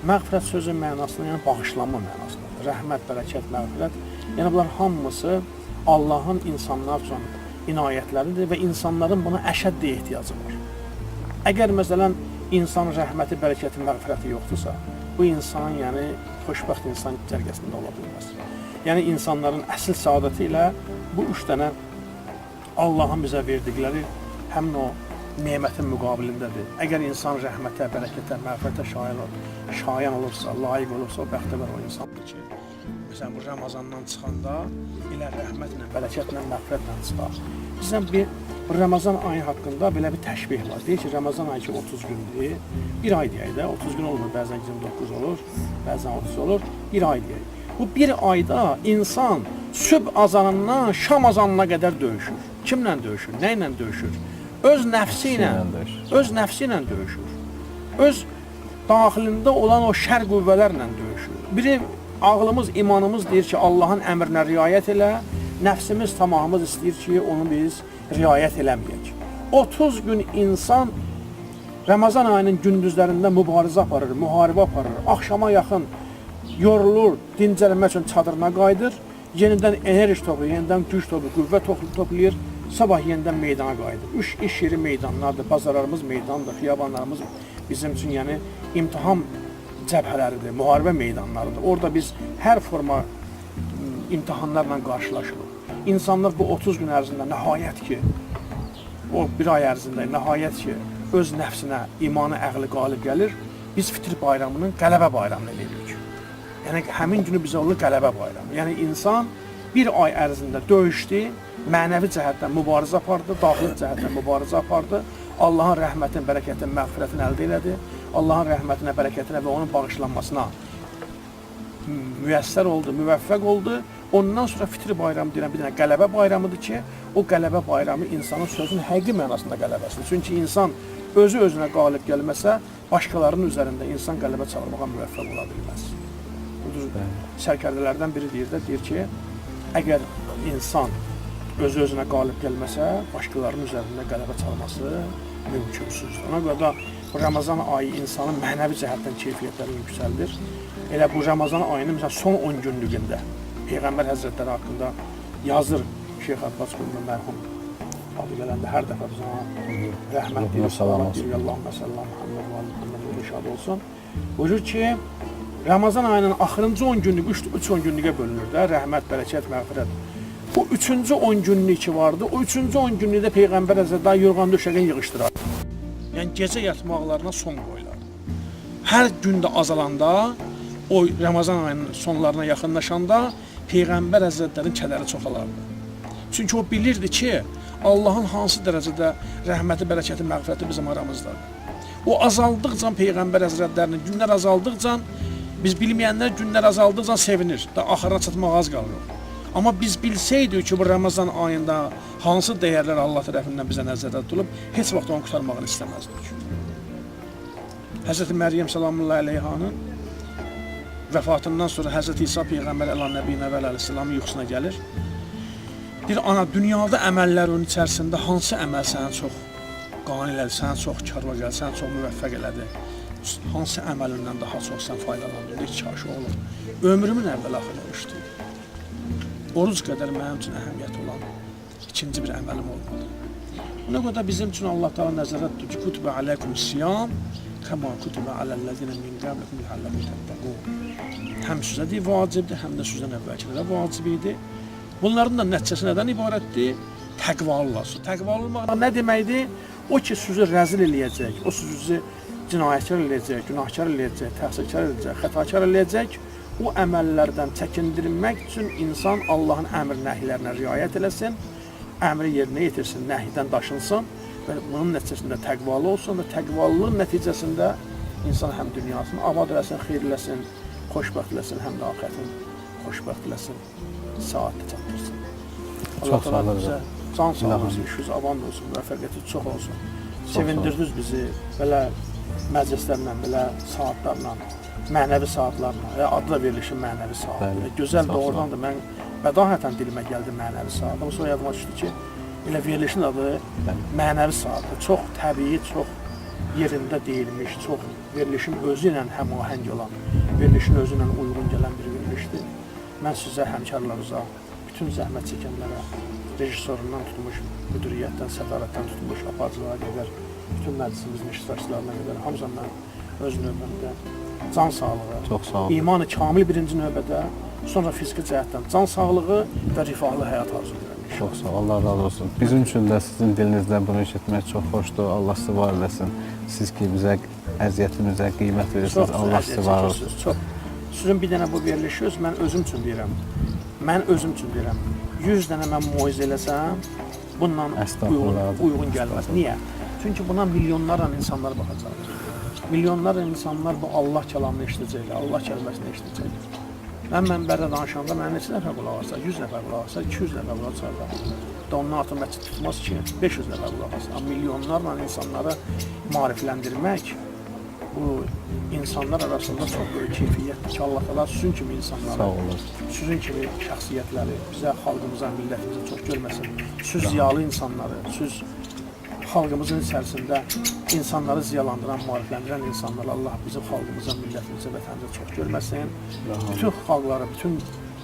Məğfirət sözün mənasında, yəni bağışlanma mənasındadır. Rəhmət, bərəkət, məğfirət, yəni bunlar hamısı Allahın insanlar üçün inayətləridir və insanların buna əşəddi ehtiyacı var. Əgər məsələn insan rəhməti, bərəkəti, məğfirəti yoxdursa, bu insan yəni xoşbəxt insan cərgəsində ola bilməz. Yəni insanların əsl saadəti ilə bu üç dənə Allahın bizə verdikləri həmin o nemətin müqabilindədir. Əgər insan rəhmətə, bərəkətə, məğfirətə şayan olursa, layiq olursa, o bəxtəvər o insandır ki, məsələn, bu Ramazandan çıxanda elə rəhmətlə, bərəkətlə, məğfirətlə çıxar. Bizdən bu Ramazan ayı haqqında belə bir təşbih var. Deyir ki, Ramazan ayı ki 30 gündür, bir ay deyək də, 30 gün olmur, bəzən 29 olur, bəzən 30 olur, bir ay deyək. Bu bir ayda insan sübh azanından şam azanına qədər döyüşür. Kimlə döyüşür, nə ilə döyüşür? Öz nəfsi ilə döyüşür. Öz daxilində olan o şər qüvvələrlə döyüşür. Biri ağlımız, imanımız deyir ki, Allahın əmrinə riayət elə, nəfsimiz, tamahımız istəyir ki, onu biz riayət eləməyək. 30 gün insan Ramazan ayının gündüzlərində mübarizə aparır, müharibə aparır, axşama yaxın yorulur, dincəlmək üçün çadırına qayıdır, yenidən enerji toplayır, yenidən güc toplayır, qüvvə toplayır, sabah yenidən meydana qayıdır. İş yeri meydanlardır, bazarlarımız meydandır, xiyabanlarımız bizim üçün yəni imtihan cəbhələridir, müharibə meydanlarıdır. Orada biz hər forma imtihanlarla qarşılaşırıq. İnsanlar bu 30 gün ərzində nəhayət ki, o bir ay ərzində nəhayət ki, öz nəfsinə, imanı, əqli qalib gəlir, biz fitr bayramının qələbə bayramını edirik. Yəni, həmin günü bizə olur qələbə bayramı. Yəni, insan bir ay ərzində döyüşdü, mənəvi cəhətdən mübarizə apardı, daxili cəhətdən mübarizə apardı, Allahın rəhmətin, bərəkətin, məğfirətini əldə elədi, Allahın rəhmətinə, bərəkətinə və onun bağışlanmasına müyəssər oldu, müvəffəq oldu. Ondan sonra fitr bayramı deyilən bir dənə qələbə bayramıdır ki, o qələbə bayramı insanın sözün həqiqi mənasında qələbəsidir. Çünki insan özü-özünə qalib gəlməsə, başqalarının üzərində insan qələbə çalmağa müvəffəq ola bilməz. Sərkərdələrdən biri deyir ki, əgər insan özü-özünə qalib gəlməsə, başqalarının üzərində qələbə çalması mümkünsüzdür. Ona görə də bu Ramazan ayı insanın mənəvi cəhətdən keyfiyyətləri yüksəldir. Elə bu Ramazan ayının məsələn, son 10 günlüyündə Peyğəmbər Həzrətləri haqqında yazır Şeyx Abbas Qullu mərhum adı gələndə hər dəfə biz ona rəhmət deyir, salavat deyir, Allahümme sallam, Muhammed və Muhammed şad olsun. Buyurur ki, Ramazan ayının axırıncı 10 günlük, 3-10 günlüyə bölünür də, rəhmət, bərəkət, məğfirət. O 3-cü 10 günlük ki vardı, o 3-cü 10 günlükdə Peyğəmbər Həzrətləri yorğan döşəgən yığışdırar. Yəni gecə yatmaqlarına son qoyular. Hər gündə azalanda, o Ramazan ayının sonlarına yaxınlaşanda Peyğəmbər Həzrətlərinin kədəri çoxalardı. Çünki o bilirdi ki, Allahın hansı dərəcədə rəhməti, bərəkəti, məğfirəti bizim aramızdadır. O azaldıqca Peyğəmbər Həzrətlərinin günlər azaldıqca, biz bilməyənlər günlər azaldıqca sevinir. Da axırına çatmaq az qalır. Amma biz bilsəydik ki, bu Ramazan ayında hansı dəyərlər Allah tərəfindən bizə nəzərdə tutulub, heç vaxt onu qurtarmağını istəməzdik. Həzrəti Məryəm salamullahi aleyhanın vəfatından sonra Həzrəti İsa Peyğəmbər əlan nəbiyyə və əleyhissalamın yuxusuna gəlir Bir ana dünyada əməllərin içərisində hansı əməl səni çox qane elədi, səni çox karva gəldi, səni çox müvəffəq elədi? Hansı əməlindən daha çox sən faydalandın? Deyir ki, olur. Ömrümün əvvəl axır olmuşdu. Oruc qədər mənim üçün əhəmiyyət olan ikinci bir əməlim olmadı. Buna görə də bizim üçün Allah Teala nəzərdə tutur ki, kutubə aleykum siyam, kəma kutubə aləl-ləzinə min qəblikum ləhəlləkum təttəqun. Həm sizə deyil vacibdir, həm də sizdən əvvəlkilərə vacib idi. Bunların da nəticəsi nədən ibarətdir? Təqvalı olsun. Təqvalı olmaq nə deməkdir? O ki, sizi rəzil eləyəcək, o sizi cinayətkar eləyəcək, günahkar eləyəcək, təqsirkar eləyəcək, xətakar eləyəcək. O əməllərdən çəkindirmək üçün insan Allahın əmr nəhiylərinə riayət eləsin, əmri yerinə yetirsin, nəhiydən daşınsın və bunun nəticəsində təqvalı olsun və təqvalılığın nəticəsində insan həm dünyasını abad eləsin, xeyir eləsin, xoşbəxt eləsin, həm də axirətini xoşbəxt eləsin, saatlə çatdırsın. Allah təala bizə can sağlığı, işiniz avan olsun, müvəffəqiyyəti çox olsun. Sevindirdiniz bizi belə məclislərlə, belə saatlarla, mənəvi saatlarla, adı da verilişin mənəvi saatı. Gözəl doğrudan da mən bədahətən dilimə gəldi mənəvi saat. Amma sonra yadıma düşdü ki, elə verilişin adı mənəvi saatı. Çox təbii, çox yerində deyilmiş, çox verilişin özü ilə həmahəng olan, verilişin özü ilə uyğun gələn bir verilişdir. Mən sizə, həmkarlarınıza, bütün zəhmət çəkənlərə, rejissorundan tutmuş, müdiriyyətdən, sədarətdən tutmuş, aparıcılara qədər, bütün məclisimizin iştirakçılarına qədər, hamıza mən öz növbəmdə can sağlığı, imanı kamil birinci növbədə, sonra fiziki cəhətdən can sağlığı və rifahlı həyat arzulayıram. Çox sağ ol, Allah razı olsun. Bizim üçün də sizin dilinizdən bunu eşitmək çox xoşdur. Allah sizi var eləsin. Siz ki, bizə, əziyyətimizə qiymət verirsiniz. Allah sizi var olsun. Çox. Sizin bir dənə bu verilişiniz, mən özüm üçün deyirəm. Mən özüm üçün deyirəm. 100 dənə mən muayizə eləsəm, bununla uyğun gəlməz. Niyə? Çünki buna milyonlarla insanlar baxacaq. Milyonlarla insanlar bu Allah kəlamını eşidəcəklər, Allah kəlməsini eşidəcəklər. Mən mənbərdə danışanda mənə neçə nəfər qulaq varsa, 100 nəfər qulaq varsa, 200 nəfər qulaq varsa, da onun altı məscid tutmaz ki, 500 nəfər qulaq varsa. Amma milyonlarla insanları maarifləndirmək bu insanlar arasında çox böyük keyfiyyətdir ki, Allah təala sizin kimi insanları, sizin kimi şəxsiyyətləri bizə, xalqımıza, millətimizə çox görməsin. Siz ziyalı insanları, siz xalqımızın içərisində insanları ziyalandıran, maarifləndirən insanlar Allah bizim xalqımıza, millətimizə, vətənimizə çox görməsin. Bütün xalqları, bütün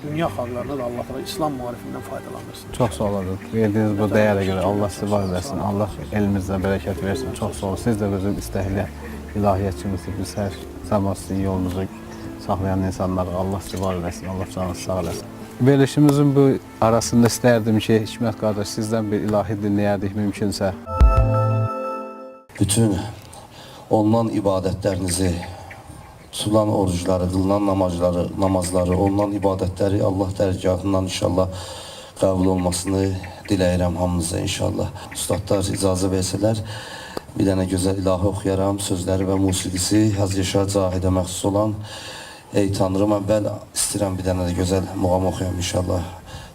dünya xalqlarına da Allah təala İslam maarifindən faydalandırsın. Çox sağ olun. Verdiyiniz bu dəyərə görə Allah sizi var eləsin. Allah elimizdə bərəkət versin. Çox sağ olun. Siz də bizim istəkli ilahiyyatçımızsınız. Biz hər zaman sizin yolunuzu saxlayan insanlara Allah sizi var eləsin. Allah canınızı sağ eləsin. Verilişimizin bu arasında istərdim ki, Hikmət qardaş, sizdən bir ilahi dinləyərdik mümkünsə. Bütün olunan ibadətlərinizi, tutulan orucları, qılınan namazları, olunan ibadətləri Allah dərgahından inşallah qəbul olmasını diləyirəm hamınıza inşallah. Ustadlar icazə versələr, bir dənə gözəl ilahi oxuyaram, sözləri və musiqisi Hacı Yaşar Cahidə məxsus olan Ey Tanrım, əvvəl istəyirəm bir dənə də gözəl muğam oxuyam inşallah.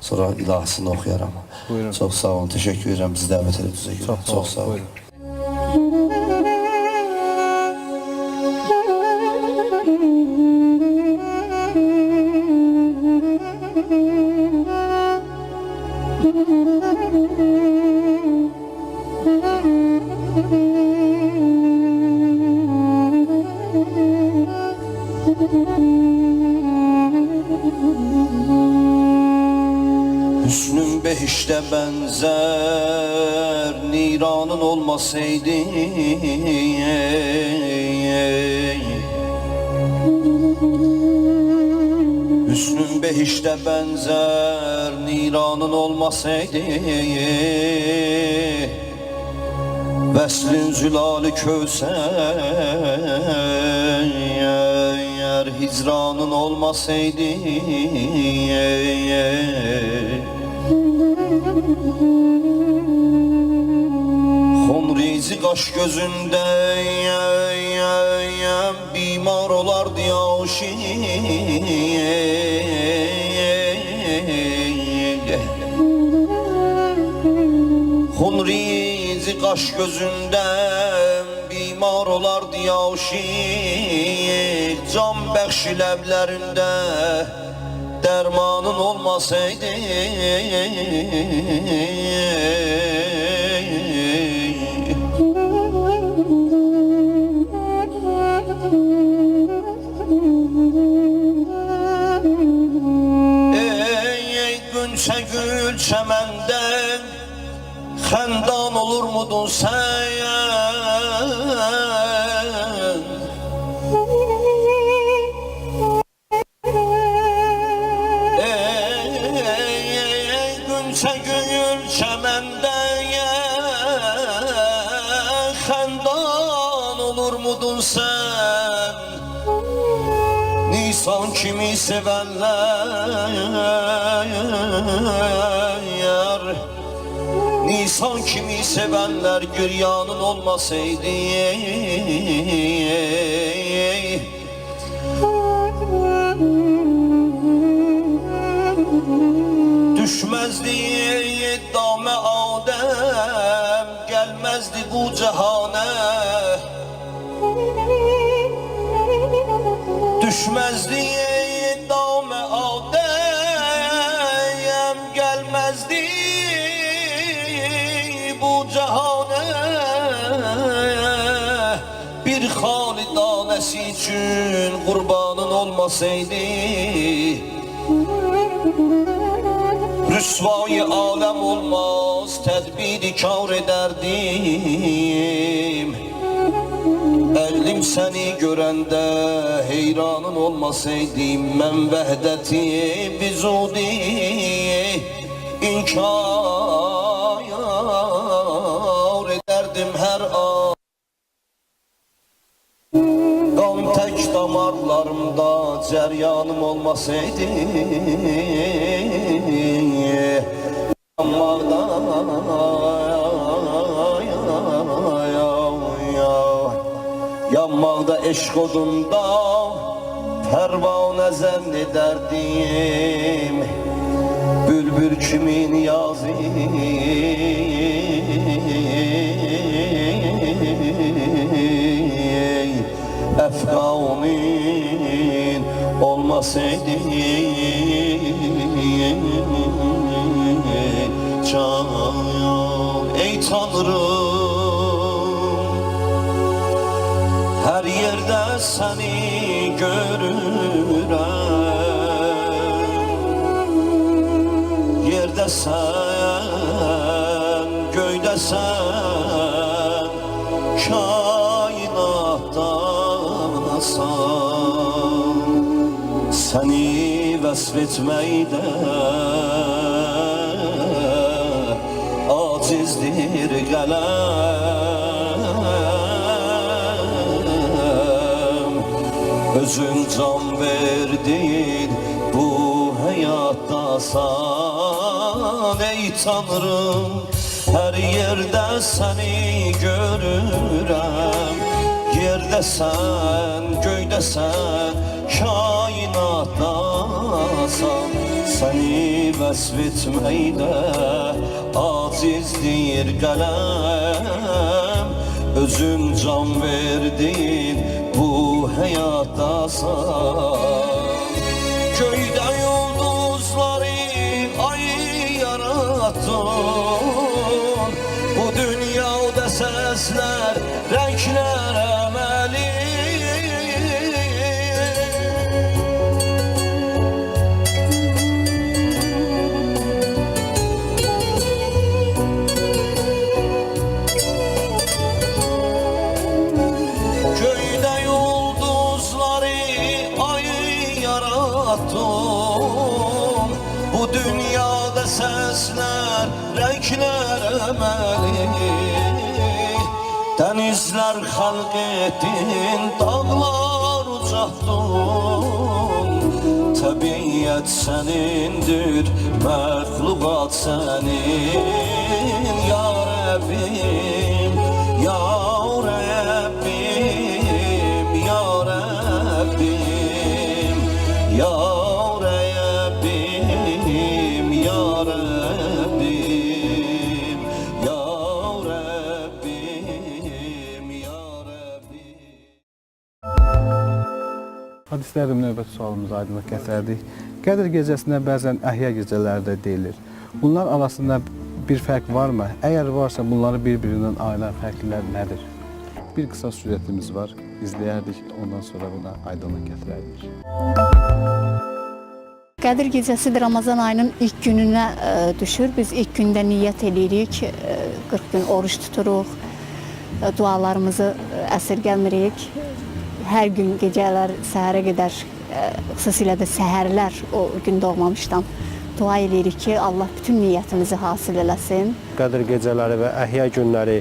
Sonra ilahisini oxuyaram. Buyurun. Çox sağ olun, təşəkkür edirəm bizi dəvət edəcək. Çox sağ olun. Hüsnün behişte benzer niranın olmasaydı Hüsnün behişte benzer niranın olmasaydı Veslin zülali kövser hicranın olmasaydı Xonrizi qaş gözündə bimar olardı yaşı Xonrizi qaş gözündə bimar olardı yaşı Can bəxşi ləblərində dermanın olmasaydı. Ey günçe gül çemende xəndan olur mudun sen? Ey günçe gül çemende xəndan olur mudun sen? Nisan kimi sevenler, Nisan kimi sevenler güryanın olmasaydı. Düşmezdi dame Adem, gelmezdi bu cihane. Düşmezdi dame Adem, gelmezdi bu cihane. Bir halidanesi için kurbanın olmasaydı. Rüsvayı alem olmaz, tedbiri kar ederdim. Ellim seni görende heyranın olmasaydım. Ben vehdeti bizudi inkar ederdim her an. Kan tek damarlarımda ceryanım olmasaydı. Yanmaqda eşq odunda pərvanə zənn edərdim. Bülbül kimi niyazi əfqanın olmasaydı. Can, ey Tanrım, her yerde seni görürüm. Yerde sen, göyde sen, kainattansan. Seni vəsf etməkdə acizdir qələm. Özün can verdin bu həyatdasan. Ey Tanrım, her yerde seni görürüm. Yerde sen, göyde sen, kainatdasan. Seni vəsf etməkdə acizdir qələm. Özün can verdin bu həyatdasan. Göydə yıldızları ay yarattın. Bu dünyada səslər, rənglər əməli. Göydə yıldızları ay yarattın. Bu dünyada səslər, rənglər əməli. Denizler xalq etdin, dağlar ucaltdın. Təbiyyət sənindir, məxluqat sənin. Ya Rəbbim, Ya Rəbbim, Ya Rəbbim, Ya Rəbbim, Ya Rəbbim, Ya Rəbbim, Ya Rəbbim. Hadislərim növbəti sualımıza aydınlıq gətirdik. Qədir gecəsinə bəzən əhya gecələri də deyilir. Bunlar arasında bir fərq varmı? Əgər varsa bunları bir-birindən ayıran fərqlər nədir? Bir qısa süjetimiz var, izləyərdik, ondan sonra buna aydınlıq gətirərdik. Qədir gecəsi də Ramazan ayının ilk gününə düşür. Biz ilk gündə niyyət edirik, 40 gün oruç tuturuq, dualarımızı əsirgəmirik. Hər gün gecələr səhərə qədər, xüsusilə də səhərlər o gün doğmamışdan dua edirik ki, Allah bütün niyyətimizi hasil eləsin. Qədir gecələri və əhya günləri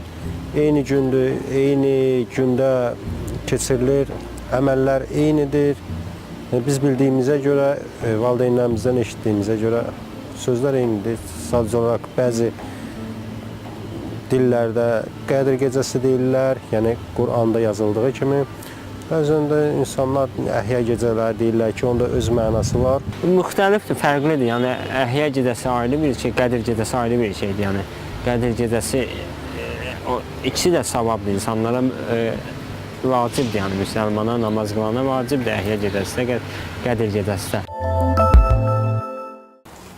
eyni gündür, eyni gündə keçirilir, əməllər eynidir. Biz bildiyimizə görə, valideynlərimizdən eşitdiyimizə görə sözlər eynidir. Sadəcə olaraq bəzi dillərdə Qədir gecəsi deyirlər, yəni Quranda yazıldığı kimi. Bəzən də insanlar əhya gecələri deyirlər ki, onda öz mənası var. Müxtəlifdir, fərqlidir. Yəni əhya gecəsi ayrı bir şey, Qədir gecəsi ayrı bir şeydir. Yəni Qədir gecəsi ikisi də savabdır insanlara. Vacibdir, yəni müsəlmana namaz qılana vacibdir, əhya gecəsi də, Qədir gecəsi də.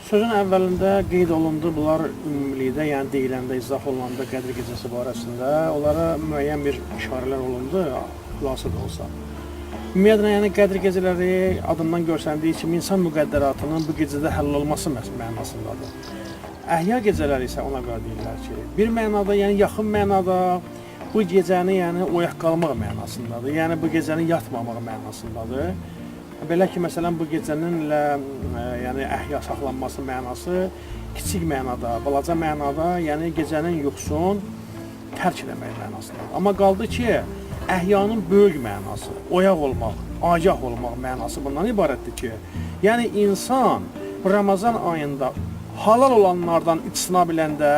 Sözün əvvəlində qeyd olundu, bunlar ümumilikdə, yəni deyiləndə, izah olunanda Qədir gecəsi barəsində onlara müəyyən bir işarələr olundu, xülasə də olsa. Ümumiyyətlə, yəni Qədir gecələri adından görsəndiyi kimi insan müqəddəratının bu gecədə həll olması mənasındadır. Əhya gecələri isə ona görə deyirlər ki, bir mənada, yəni yaxın mənada, bu gecəni yəni oyaq qalmaq mənasındadır. Yəni bu gecəni yatmamaq mənasındadır. Belə ki, məsələn bu gecənin yəni əhya saxlanması mənası kiçik mənada, balaca mənada, yəni gecənin yuxusun tərk etmək mənasındadır. Amma qaldı ki, əhyanın böyük mənası, oyaq olmaq, agah olmaq mənası bundan ibarətdir ki, yəni insan Ramazan ayında halal olanlardan içtina biləndə,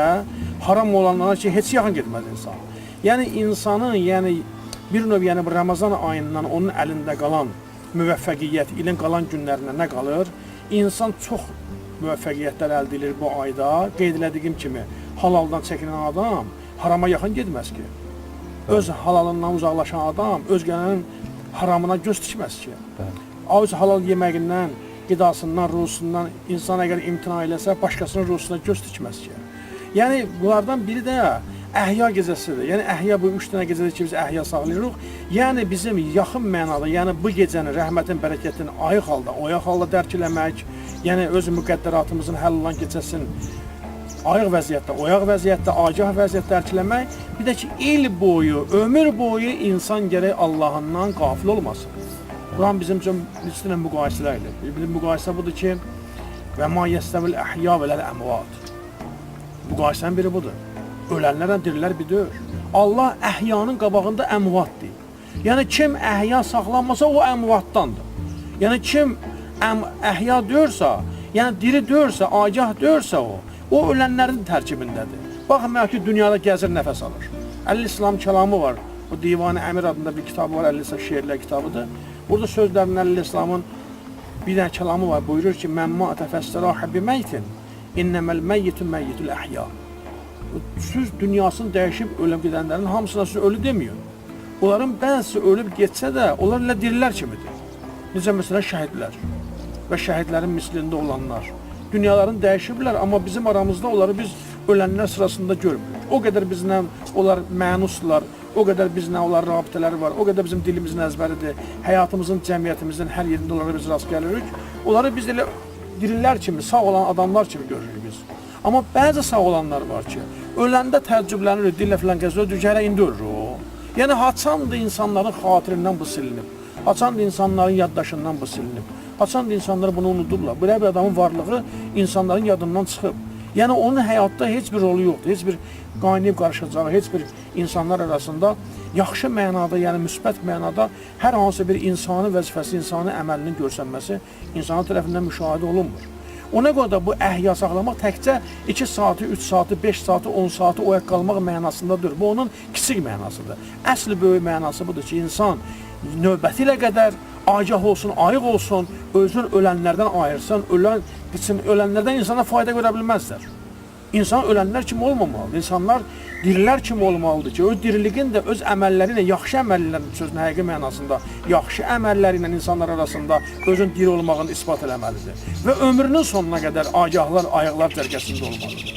haram olanlara ki, heç yaxın getməz insan. Yəni insanın, yəni bir növ yəni Ramazan ayından onun əlində qalan müvəffəqiyyət, ilin qalan günlərinə nə qalır? İnsan çox müvəffəqiyyətlər əldə edir bu ayda. Qeyd elədiyim kimi, halaldan çəkinən adam harama yaxın getməz ki. Öz halalından uzaqlaşan adam özgənin haramına göz tikməz ki. Öz halal yeməyindən, qidasından, ruhusundan insan əgər imtina eləsə, başqasının ruhusuna göz tikməz ki. Yəni bunlardan biri də əhya gecəsidir. Yəni əhya bu 3 dənə gecədə ki, biz əhya saxlayırıq. Yəni bizim yaxın mənada, yəni bu gecəni rəhmətin, bərəkətin ayıq halda, oyaq halda dərk eləmək, yəni öz müqəddəratımızın həll olan gecəsini ayıq vəziyyətdə, oyaq vəziyyətdə, agah vəziyyətdə dərk eləmək. Bir də ki, il boyu, ömür boyu insan gərək Allahından qafil olmasın. Quran bizim üçün üstünə müqayisələrdir. Bir müqayisə budur ki, və ma yəstəvil əhya vələl əmvat. Müqayisənin biri budur. Ölənlərlə dirilər bir deyil. Allah əhyanın qabağında əmvatdır. Yəni kim əhya saxlanmasa o əmvatdandır. Yəni kim əhya deyirsə, yəni diri deyirsə, agah deyirsə o ölənlərin tərkibindədir. Baxmayaq ki, dünyada gəzir, nəfəs alır. Əl-İslam kəlamı var. Bu Divan-ı Əmir adında bir kitabı var, Əl-İslam şeirlər kitabıdır. Burada sözlərinin Əl-İslamın bir dənə kəlamı var. Buyurur ki, mən mətə fəstərahə biməytin, innəməl məyyitun məyyitül əhya. Söz dünyasını dəyişib ölüb gedənlərin hamısına siz ölü demiyor. Onların bəzisi ölüb getsə də, onlar elə dirilər kimidir. Necə məsələn şəhidlər və şəhidlərin mislində olanlar. Dünyalarını dəyişiblər, amma bizim aramızda onları biz ölənlər sırasında görmürük. O qədər bizlə onlar mənuslar, o qədər bizlə onlar rabitələri var, o qədər bizim dilimizin əzbəridir, həyatımızın, cəmiyyətimizin hər yerində onlara biz rast gəlirik. Onları biz elə dirilər kimi, sağ olan adamlar kimi görürük biz. Amma bəzi sağ olanlar var ki, öləndə təəccüblənir, dillə filan gəzir, düzgərə indi ölür o. Yəni, haçandır insanların xatirindən bu silinib, haçandır insanların yaddaşından bu silinib, haçandır insanlar bunu unudublar. Belə bir adamın varlığı insanların yadından çıxıb. Yəni, onun həyatda heç bir rolu yoxdur, heç bir qaynayıb qarışacağı, heç bir insanlar arasında yaxşı mənada, yəni müsbət mənada hər hansı bir insani vəzifəsi, insani əməlinin görsənməsi insana tərəfindən müşahidə olunmur. Ona görə də bu əhya saxlamaq təkcə 2 saatı, 3 saatı, 5 saatı, 10 saatı oyaq qalmaq mənasındadır. Bu onun kiçik mənasıdır. Əsl böyük mənası budur ki, insan növbəti ilə qədər agah olsun, ayıq olsun, özünü ölənlərdən ayırsın, ölənlərdən insana fayda görə bilməzlər. İnsan ölənlər kimi olmamalıdır. İnsanlar dirilər kimi olmalıdır ki, öz diriliğin də öz əməlləri ilə, yaxşı əməllərin sözün həqiqi mənasında, yaxşı əməlləri ilə insanlar arasında özün diri olmağını isbat eləməlidir. Və ömrünün sonuna qədər agahlar, ayıqlar cərgəsində olmalıdır.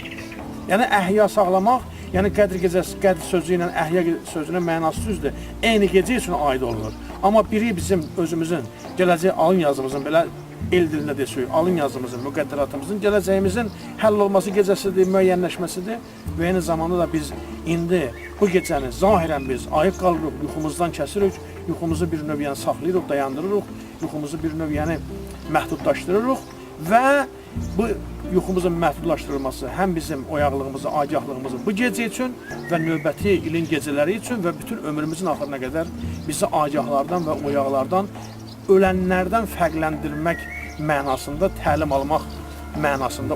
Yəni əhya sağlamaq, yəni qədr gecəsi, qədr sözü ilə əhya sözünün mənası düzdür. Eyni gecə üçün aid olunur. Amma biri bizim özümüzün, gələcək alın yazımızın belə el dilində desək, alın yazımızın, müqəddəratımızın, gələcəyimizin həll olması gecəsidir, müəyyənləşməsidir. Və eyni zamanda da biz indi bu gecəni zahirən biz ayıq qalırıq, yuxumuzdan kəsirik, yuxumuzu bir növ yəni saxlayırıq, dayandırırıq, yuxumuzu bir növ yəni məhdudlaşdırırıq və bu yuxumuzun məhdudlaşdırılması həm bizim oyaqlığımızı, agahlığımızı bu gecə üçün və növbəti ilin gecələri üçün və bütün ömrümüzün axırına qədər bizi agahlardan və oyaqlardan, ölənlərdən fərqləndirmək mənasında, təlim almaq mənasında,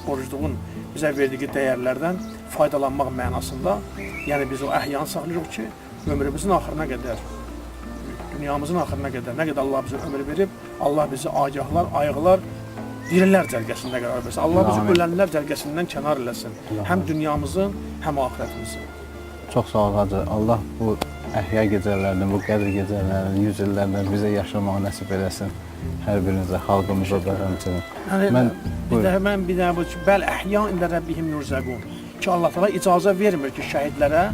orucluğun bizə verdiyi dəyərlərdən faydalanmaq mənasında, yəni biz o əhyanı saxlayırıq ki, ömrümüzün axırına qədər, dünyamızın axırına qədər, nə qədər Allah bizə ömür verib, Allah bizi agahlar, ayıqlar, dirilər cərgəsində qərar versin. Allah bizi ölənlər cərgəsindən kənar eləsin. Həm dünyamızın, həm axirətimizin. Çox sağ ol Hacı. Allah bu əhya gecələrini, bu qədr gecələrini 100 illərdən bizə yaşamağı nəsib eləsin. Hər birinizə, xalqımıza da həmçinin. Mən bir dənə bu ki, bəl əhya ində Rəbbihim yurzəqun. Ki Allah təala icazə vermir ki, şəhidlərə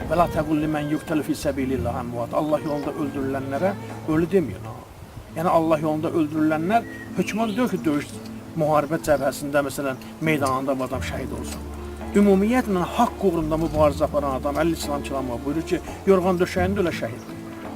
və la təqul limən yuqtalu fi səbilillah əmvat. Allah yolunda öldürülənlərə ölü demiyor. Yəni Allah yolunda öldürülənlər hökmən deyir ki, döyüş müharibə cəbhəsində məsələn meydanında bu adam şəhid olsun. Ümumiyyətlə haqq uğrunda mübarizə aparan adam 50 İslam kiramı buyurur ki, yorğan döşəyində ölə şəhid.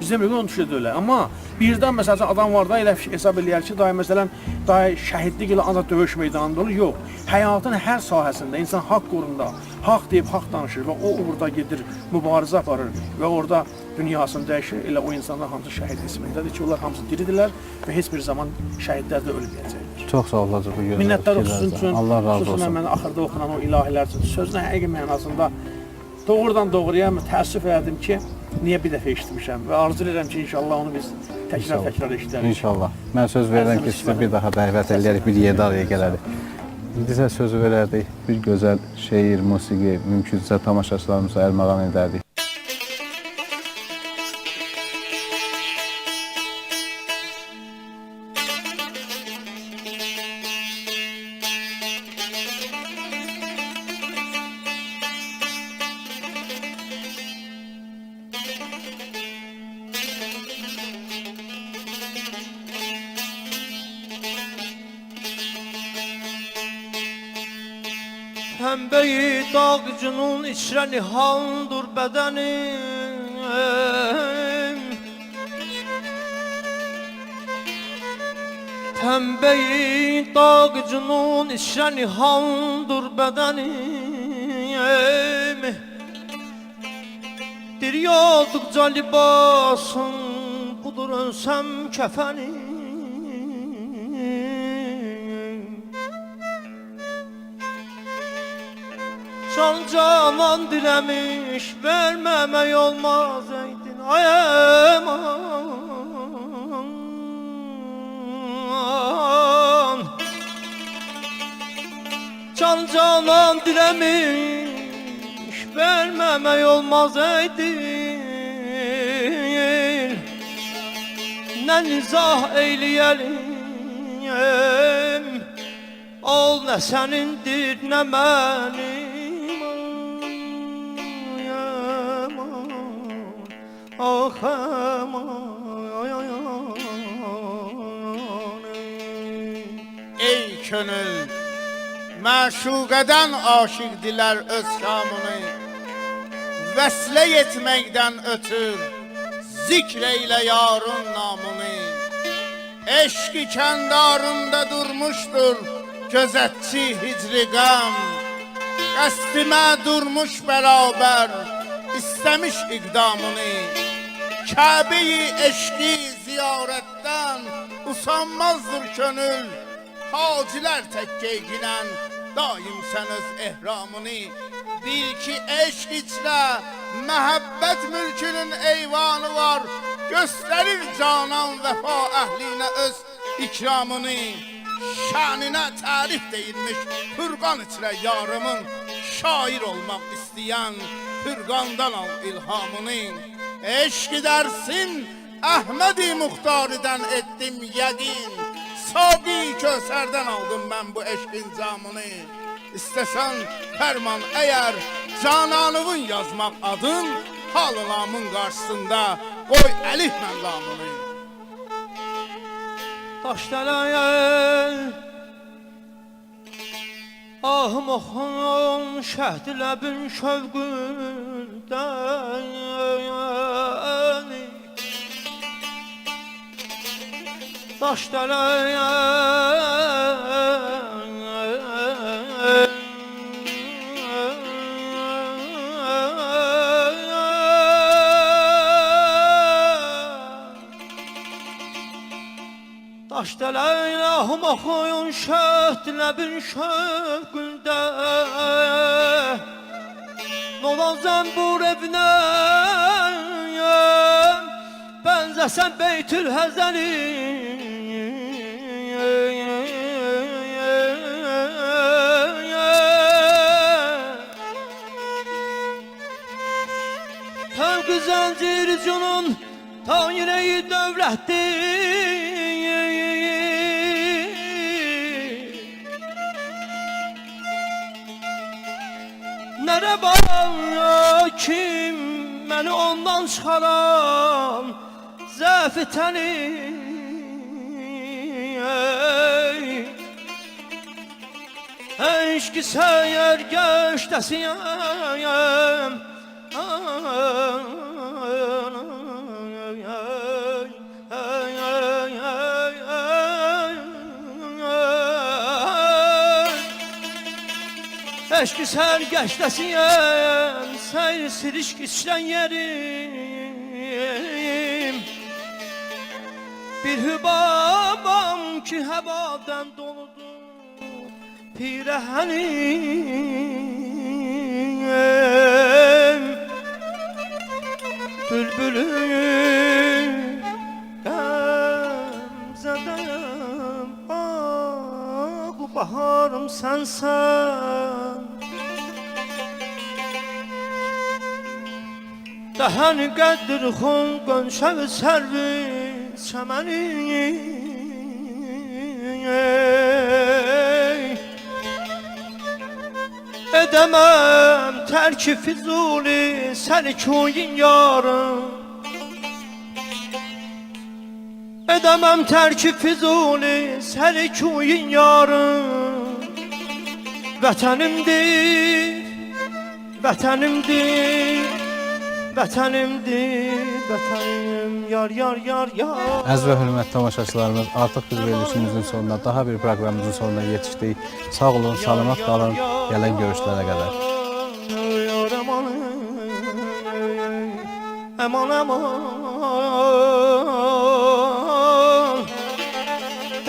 Biz demirik onun düşədə ölə. Amma birdən məsələn adam var da elə hesab eləyər ki, daim məsələn şəhidlik ilə ancaq döyüş meydanında olur. Yox. Həyatın hər sahəsində insan haqq uğrunda, haqq deyib haqq danışır və o uğurda gedir, mübarizə aparır və orada dünyasını dəyişir. Elə o insanlar hamısı şəhid ismindədir ki, onlar hamısı diridirlər və heç bir zaman şəhidlər də ölməyəcəklər. Çox sağ ol Hacı bu gözəl Minnətlər olsun üçün, Allah razı olsun. xüsusən mən axırda oxunan o ilahilər üçün sözün həqiqi mənasında doğrudan doğruya təəssüf elədim ki, niyə bir dəfə eşitmişəm və arzu edirəm ki, inşallah onu biz təkrar eşidərik. İnşallah. Mən söz verirəm ki, sizi bir daha dəvət edərik, bir yerdə araya gələrik. Bizə söz verərdik, bir gözəl şeir, musiqi, mümkünsə tamaşaçılarımıza əlmağan edərdik. Pembeyi dağcının içrə nihandır bədənim. Pembeyi dağcının içrə nihandır bədənim. Diryadıqca libasın budur önsəm kəfənim. Can canan diləmiş, verməmək olmaz eydin ay aman. Can canan diləmiş, verməmək olmaz eydin. Nə nizah eyləyəlim, ol nə sənindir, nə mənim. Ey könül, məşuqədən aşiq dilər öz kamını, vəslə yetməkdən ötür, zikr eylə yarın namını. Eşq-i kəndarında durmuşdur gözətçi hicri qəm, qəsdimə durmuş bərabər, istemiş iqdamını. Kəbe-i eşqi ziyarətdən usanmazdır könül, hacilər təkkə gilən daim sən öz ehramını. Bil ki eşq içrə məhəbbət mülkünün eyvanı var, göstərir canan vəfa əhlinə öz ikramını. şanına tarif deyilmiş Furqan içrə yarımın, şair olmaq istəyən Furqandan al ilhamını. Eşq dersin Ahmedi Muhtari'den ettim yedin, Sabi Köser'den aldım ben bu eşkin camını. İstesen ferman eğer Cananıvın yazmak adın, Halılamın karşısında koy elif mənlamını. Daşdələyə ahım oxun şəhd ləbin şövqündən Daşdələyə Daşdələyə ahım oxuyun şəhd ləbin şövqündə Nolan zəmbur evinə bənzəsən Beytül Həzəli Fövqü zəncir cunun tayirəyi dövlətdir Nərə var kim məni ondan çıxaran zəf-i təni Eşki səyər gəşdəsiyəm Eşki sərgəşdəsiyəm, səyr sirişk içdən yerim Bir hübabam ki həvadən doludur pirəhənim Bülbülüm qəmzədəm, bu baharım sənsən Dəhən qəddir xun qönşəv sərvi çəməni Edəməm tərki Füzuli səni koyun yarım Edəməm tərki Füzuli səni koyun yarım Vətənimdir, vətənimdir Vətənimdir, vətənim, yar, yar, yar, yar Əziz və hörmətli tamaşaçılarımız, artıq bir verilişimizin sonuna, daha bir proqramımızın sonuna yetişdik. Sağ olun, salamat qalın, gələn görüşlərə qədər. Əman, əman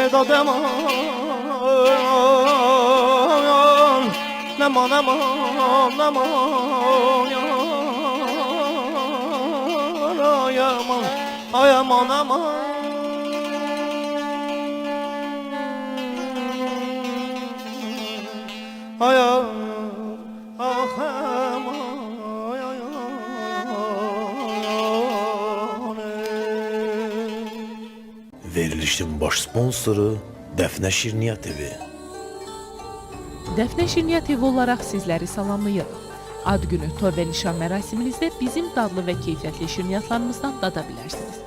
Edad əman Əman, əman, əman Ay aman, ay aman aman Ay aman, ah aman Ay aman Verilişin baş sponsoru Dəfnə Şirniyyat evi. Dəfnə Şirniyyat evi olaraq sizləri salamlayırıq. Ad günü, toy və nişan mərasiminizdə bizim dadlı və keyfiyyətli şirniyyatlarımızdan dada bilərsiniz.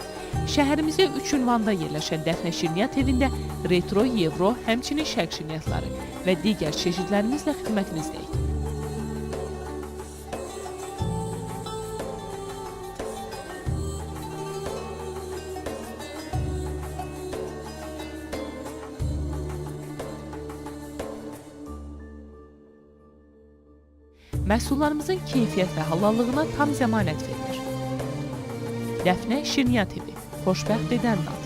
Şəhərimizdə 3 ünvanda yerləşən Dəfnə Şirniyyat evində retro, Evro, həmçinin şərq şirniyyatları və digər çeşidlərimizlə xidmətinizdəyik. Məhsullarımızın keyfiyyət və halallığına tam zəmanət verilir. Dəfnə Şirniyyat evi, xoşbəxt edən dad.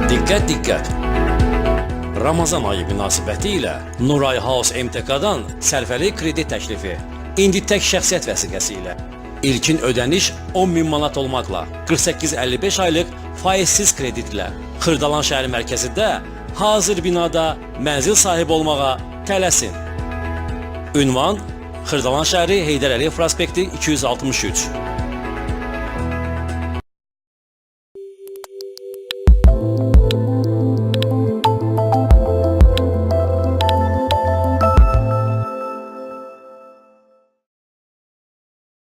Diqqət, diqqət! Ramazan ayı münasibəti ilə Nuray House MTK-dan sərfəli kredit təklifi, Inditək şəxsiyyət vəsiqəsi ilə İlkin ödəniş 10.000 manat olmaqla 48-55 aylıq faizsiz kreditlə Xırdalan şəhəri mərkəzində hazır binada mənzil sahibi olmağa tələsin. Ünvan Xırdalan şəhəri Heydər Əliyev prospekti 263.